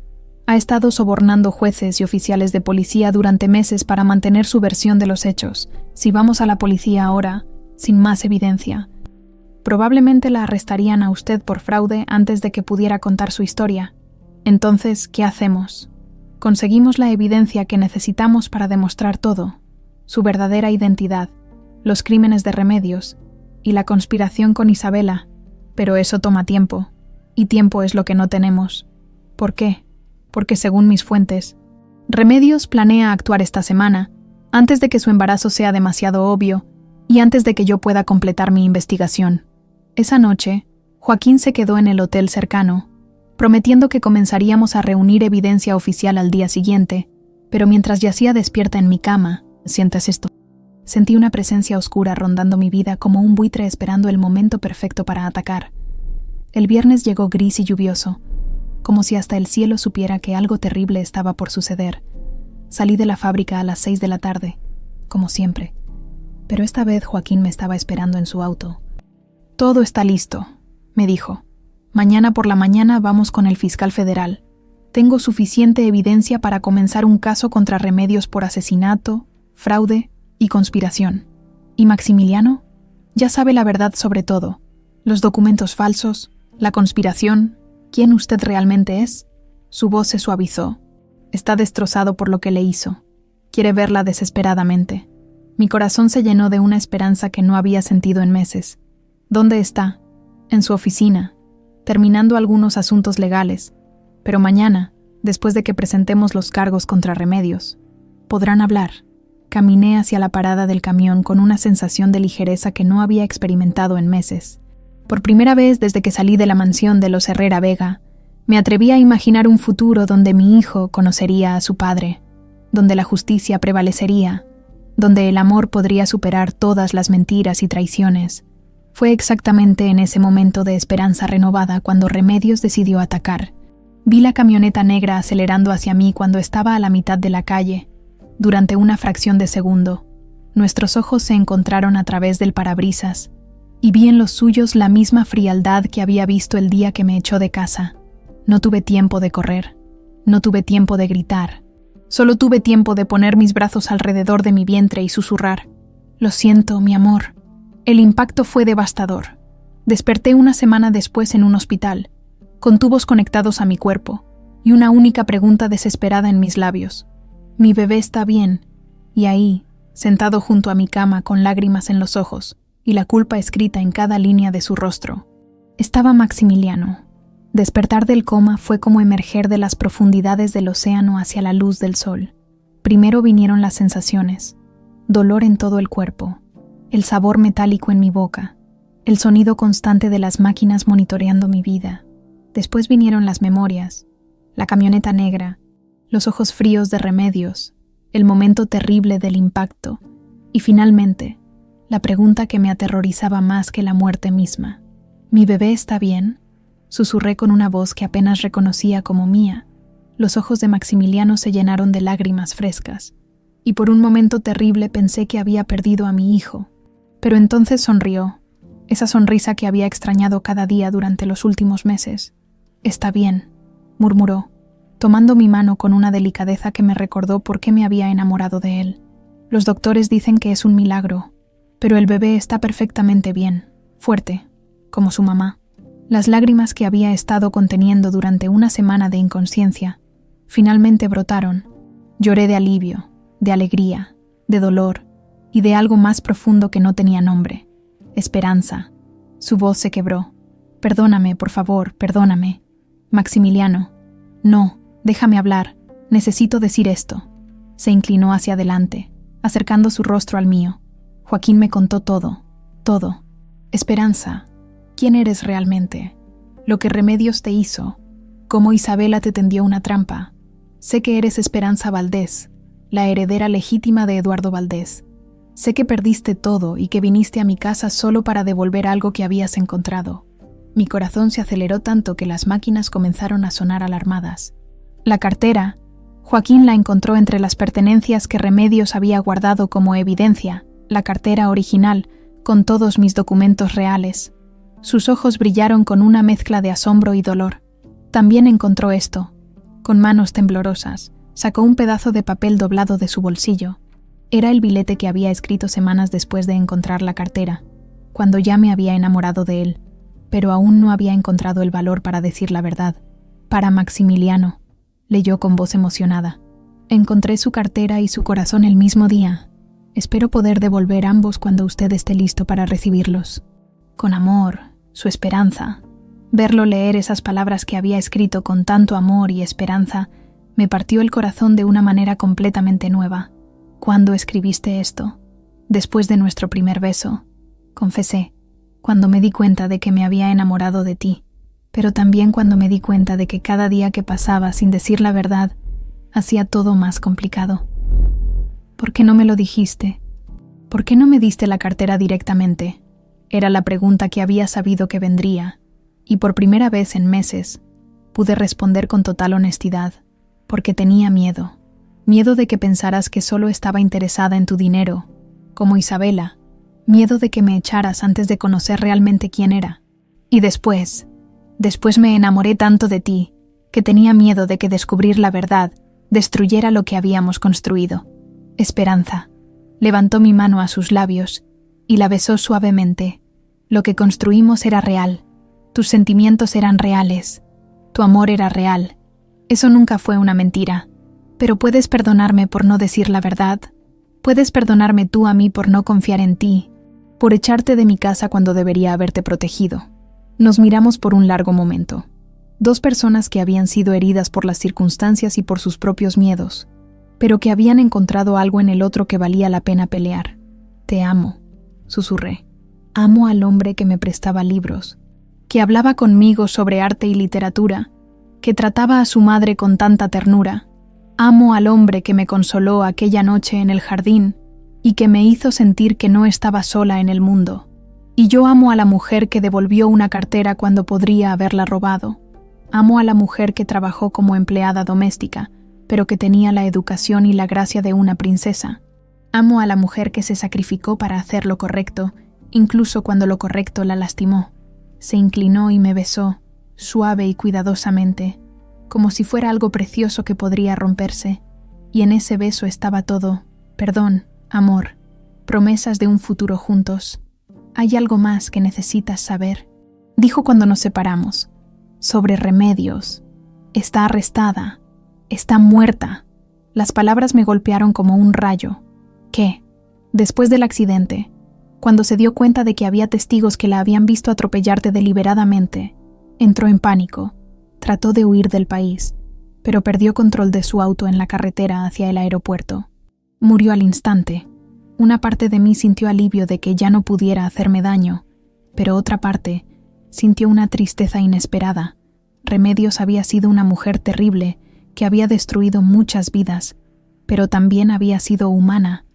Ha estado sobornando jueces y oficiales de policía durante meses para mantener su versión de los hechos. Si vamos a la policía ahora, sin más evidencia, probablemente la arrestarían a usted por fraude antes de que pudiera contar su historia. Entonces, ¿qué hacemos? Conseguimos la evidencia que necesitamos para demostrar todo: su verdadera identidad, los crímenes de Remedios y la conspiración con Isabela. Pero eso toma tiempo, y tiempo es lo que no tenemos. ¿Por qué? Porque según mis fuentes, Remedios planea actuar esta semana, antes de que su embarazo sea demasiado obvio y antes de que yo pueda completar mi investigación. Esa noche, Joaquín se quedó en el hotel cercano, prometiendo que comenzaríamos a reunir evidencia oficial al día siguiente, pero mientras yacía despierta en mi cama, ¿sientes esto? Sentí una presencia oscura rondando mi vida como un buitre esperando el momento perfecto para atacar. El viernes llegó gris y lluvioso, como si hasta el cielo supiera que algo terrible estaba por suceder. Salí de la fábrica a las 6 de la tarde, como siempre, pero esta vez Joaquín me estaba esperando en su auto. «Todo está listo», me dijo. «Mañana por la mañana vamos con el fiscal federal. Tengo suficiente evidencia para comenzar un caso contra Remedios por asesinato, fraude y conspiración. ¿Y Maximiliano? Ya sabe la verdad sobre todo. Los documentos falsos, la conspiración. ¿Quién usted realmente es?» Su voz se suavizó. «Está destrozado por lo que le hizo. Quiere verla desesperadamente». Mi corazón se llenó de una esperanza que no había sentido en meses. «¿Dónde está?» «En su oficina, terminando algunos asuntos legales. Pero mañana, después de que presentemos los cargos contra Remedios, podrán hablar». Caminé hacia la parada del camión con una sensación de ligereza que no había experimentado en meses. Por primera vez desde que salí de la mansión de los Herrera Vega, me atreví a imaginar un futuro donde mi hijo conocería a su padre, donde la justicia prevalecería, donde el amor podría superar todas las mentiras y traiciones. Fue exactamente en ese momento de esperanza renovada cuando Remedios decidió atacar. Vi la camioneta negra acelerando hacia mí cuando estaba a la mitad de la calle. Durante una fracción de segundo, nuestros ojos se encontraron a través del parabrisas, y vi en los suyos la misma frialdad que había visto el día que me echó de casa. No tuve tiempo de correr, no tuve tiempo de gritar, solo tuve tiempo de poner mis brazos alrededor de mi vientre y susurrar: «Lo siento, mi amor». El impacto fue devastador. Desperté una semana después en un hospital, con tubos conectados a mi cuerpo, y una única pregunta desesperada en mis labios: «¿Mi bebé está bien?» Y ahí, sentado junto a mi cama con lágrimas en los ojos y la culpa escrita en cada línea de su rostro, estaba Maximiliano. Despertar del coma fue como emerger de las profundidades del océano hacia la luz del sol. Primero vinieron las sensaciones: dolor en todo el cuerpo, el sabor metálico en mi boca, el sonido constante de las máquinas monitoreando mi vida. Después vinieron las memorias, la camioneta negra, los ojos fríos de Remedios, el momento terrible del impacto y finalmente, la pregunta que me aterrorizaba más que la muerte misma. «¿Mi bebé está bien?», susurré con una voz que apenas reconocía como mía. Los ojos de Maximiliano se llenaron de lágrimas frescas, y por un momento terrible pensé que había perdido a mi hijo. Pero entonces sonrió, esa sonrisa que había extrañado cada día durante los últimos meses. «Está bien», murmuró, tomando mi mano con una delicadeza que me recordó por qué me había enamorado de él. «Los doctores dicen que es un milagro, pero el bebé está perfectamente bien, fuerte, como su mamá». Las lágrimas que había estado conteniendo durante una semana de inconsciencia finalmente brotaron. Lloré de alivio, de alegría, de dolor y de algo más profundo que no tenía nombre: esperanza. Su voz se quebró. «Perdóname, por favor, perdóname. Maximiliano». «No, déjame hablar. Necesito decir esto». Se inclinó hacia adelante, acercando su rostro al mío. Joaquín me contó todo, todo. «Esperanza, ¿quién eres realmente? Lo que Remedios te hizo, cómo Isabela te tendió una trampa. Sé que eres Esperanza Valdés, la heredera legítima de Eduardo Valdés. Sé que perdiste todo y que viniste a mi casa solo para devolver algo que habías encontrado». Mi corazón se aceleró tanto que las máquinas comenzaron a sonar alarmadas. La cartera, Joaquín la encontró entre las pertenencias que Remedios había guardado como evidencia, la cartera original, con todos mis documentos reales. Sus ojos brillaron con una mezcla de asombro y dolor. También encontró esto. Con manos temblorosas, sacó un pedazo de papel doblado de su bolsillo. Era el billete que había escrito semanas después de encontrar la cartera, cuando ya me había enamorado de él, pero aún no había encontrado el valor para decir la verdad. Para Maximiliano, leyó con voz emocionada. Encontré su cartera y su corazón el mismo día. Espero poder devolver ambos cuando usted esté listo para recibirlos. Con amor, su esperanza. Verlo leer esas palabras que había escrito con tanto amor y esperanza me partió el corazón de una manera completamente nueva. ¿Cuándo escribiste esto? Después de nuestro primer beso, confesé, cuando me di cuenta de que me había enamorado de ti, pero también cuando me di cuenta de que cada día que pasaba sin decir la verdad hacía todo más complicado. ¿Por qué no me lo dijiste? ¿Por qué no me diste la cartera directamente? Era la pregunta que había sabido que vendría, y por primera vez en meses pude responder con total honestidad, porque tenía miedo. Miedo de que pensaras que solo estaba interesada en tu dinero, como Isabela. Miedo de que me echaras antes de conocer realmente quién era. Y después me enamoré tanto de ti, que tenía miedo de que descubrir la verdad destruyera lo que habíamos construido. Esperanza. Levantó mi mano a sus labios y la besó suavemente. Lo que construimos era real. Tus sentimientos eran reales. Tu amor era real. Eso nunca fue una mentira. Pero puedes perdonarme por no decir la verdad. Puedes perdonarme tú a mí por no confiar en ti, por echarte de mi casa cuando debería haberte protegido. Nos miramos por un largo momento. Dos personas que habían sido heridas por las circunstancias y por sus propios miedos, pero que habían encontrado algo en el otro que valía la pena pelear. Te amo, susurré. Amo al hombre que me prestaba libros, que hablaba conmigo sobre arte y literatura, que trataba a su madre con tanta ternura. Amo al hombre que me consoló aquella noche en el jardín y que me hizo sentir que no estaba sola en el mundo. Y yo amo a la mujer que devolvió una cartera cuando podría haberla robado. Amo a la mujer que trabajó como empleada doméstica, pero que tenía la educación y la gracia de una princesa. Amo a la mujer que se sacrificó para hacer lo correcto, incluso cuando lo correcto la lastimó. Se inclinó y me besó, suave y cuidadosamente, como si fuera algo precioso que podría romperse, y en ese beso estaba todo: perdón, amor, promesas de un futuro juntos. Hay algo más que necesitas saber, dijo cuando nos separamos, sobre Remedios. Está arrestada, está muerta. Las palabras me golpearon como un rayo. ¿Qué? Después del accidente, cuando se dio cuenta de que había testigos que la habían visto atropellarte deliberadamente, entró en pánico. Trató de huir del país, pero perdió control de su auto en la carretera hacia el aeropuerto. Murió al instante. Una parte de mí sintió alivio de que ya no pudiera hacerme daño, pero otra parte sintió una tristeza inesperada. Remedios había sido una mujer terrible que había destruido muchas vidas, pero también había sido humana,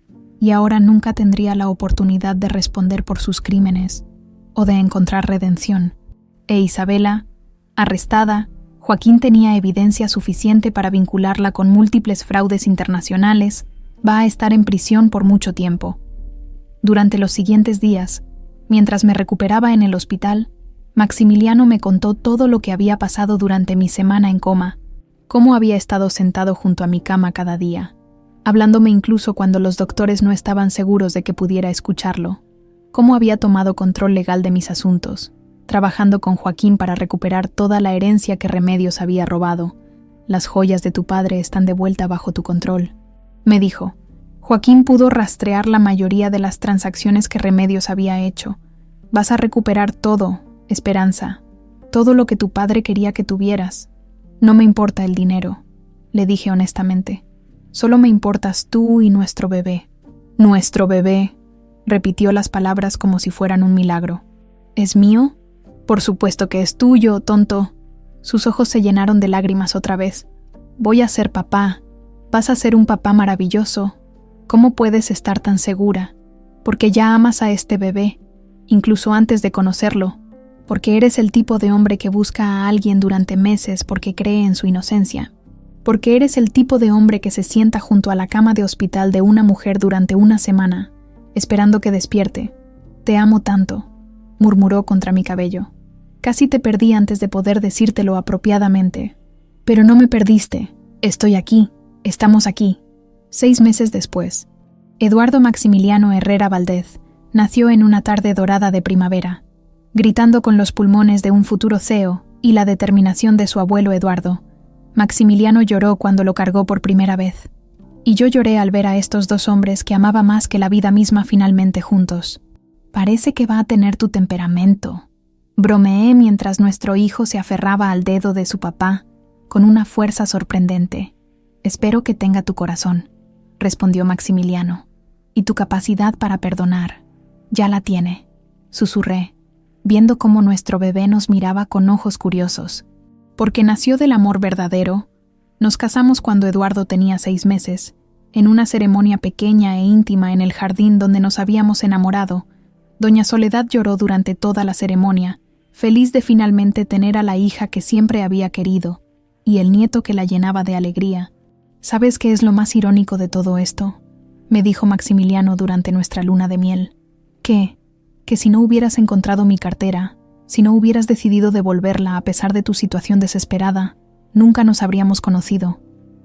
y ahora nunca tendría la oportunidad de responder por sus crímenes o de encontrar redención. E Isabela, arrestada, Joaquín tenía evidencia suficiente para vincularla con múltiples fraudes internacionales. Va a estar en prisión por mucho tiempo. Durante los siguientes días, mientras me recuperaba en el hospital, Maximiliano me contó todo lo que había pasado durante mi semana en coma, cómo había estado sentado junto a mi cama cada día, hablándome incluso cuando los doctores no estaban seguros de que pudiera escucharlo, cómo había tomado control legal de mis asuntos, trabajando con Joaquín para recuperar toda la herencia que Remedios había robado. Las joyas de tu padre están de vuelta bajo tu control, me dijo. Joaquín pudo rastrear la mayoría de las transacciones que Remedios había hecho. Vas a recuperar todo, Esperanza, todo lo que tu padre quería que tuvieras. No me importa el dinero, le dije honestamente. Solo me importas tú y nuestro bebé. Nuestro bebé, repitió las palabras como si fueran un milagro. ¿Es mío? Por supuesto que es tuyo, tonto. Sus ojos se llenaron de lágrimas otra vez. Voy a ser papá. Vas a ser un papá maravilloso. ¿Cómo puedes estar tan segura? Porque ya amas a este bebé, incluso antes de conocerlo. Porque eres el tipo de hombre que busca a alguien durante meses porque cree en su inocencia. Porque eres el tipo de hombre que se sienta junto a la cama de hospital de una mujer durante una semana, esperando que despierte. Te amo tanto. murmuró contra mi cabello. Casi te perdí antes de poder decírtelo apropiadamente. Pero no me perdiste. Estoy aquí. Estamos aquí. 6 meses después. Eduardo Maximiliano Herrera Valdez nació en una tarde dorada de primavera, gritando con los pulmones de un futuro CEO y la determinación de su abuelo Eduardo. Maximiliano lloró cuando lo cargó por primera vez. Y yo lloré al ver a estos dos hombres que amaba más que la vida misma finalmente juntos. Parece que va a tener tu temperamento, bromeé mientras nuestro hijo se aferraba al dedo de su papá con una fuerza sorprendente. Espero que tenga tu corazón, respondió Maximiliano, y tu capacidad para perdonar. Ya la tiene, susurré, viendo cómo nuestro bebé nos miraba con ojos curiosos. Porque nació del amor verdadero. Nos casamos cuando Eduardo tenía 6 meses, en una ceremonia pequeña e íntima en el jardín donde nos habíamos enamorado. Doña Soledad lloró durante toda la ceremonia, feliz de finalmente tener a la hija que siempre había querido, y el nieto que la llenaba de alegría. ¿Sabes qué es lo más irónico de todo esto?, me dijo Maximiliano durante nuestra luna de miel. ¿Qué? Que si no hubieras encontrado mi cartera, si no hubieras decidido devolverla a pesar de tu situación desesperada, nunca nos habríamos conocido.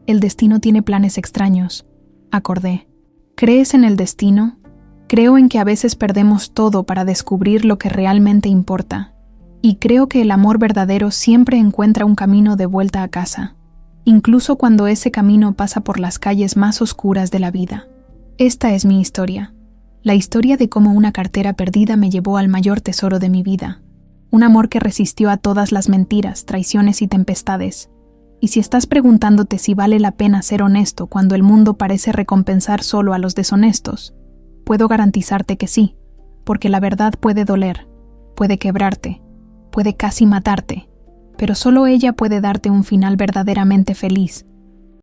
El destino tiene planes extraños, acordé. ¿Crees en el destino? Creo en que a veces perdemos todo para descubrir lo que realmente importa. Y creo que el amor verdadero siempre encuentra un camino de vuelta a casa, incluso cuando ese camino pasa por las calles más oscuras de la vida. Esta es mi historia, la historia de cómo una cartera perdida me llevó al mayor tesoro de mi vida, un amor que resistió a todas las mentiras, traiciones y tempestades. Y si estás preguntándote si vale la pena ser honesto cuando el mundo parece recompensar solo a los deshonestos, puedo garantizarte que sí, porque la verdad puede doler, puede quebrarte, puede casi matarte, pero solo ella puede darte un final verdaderamente feliz,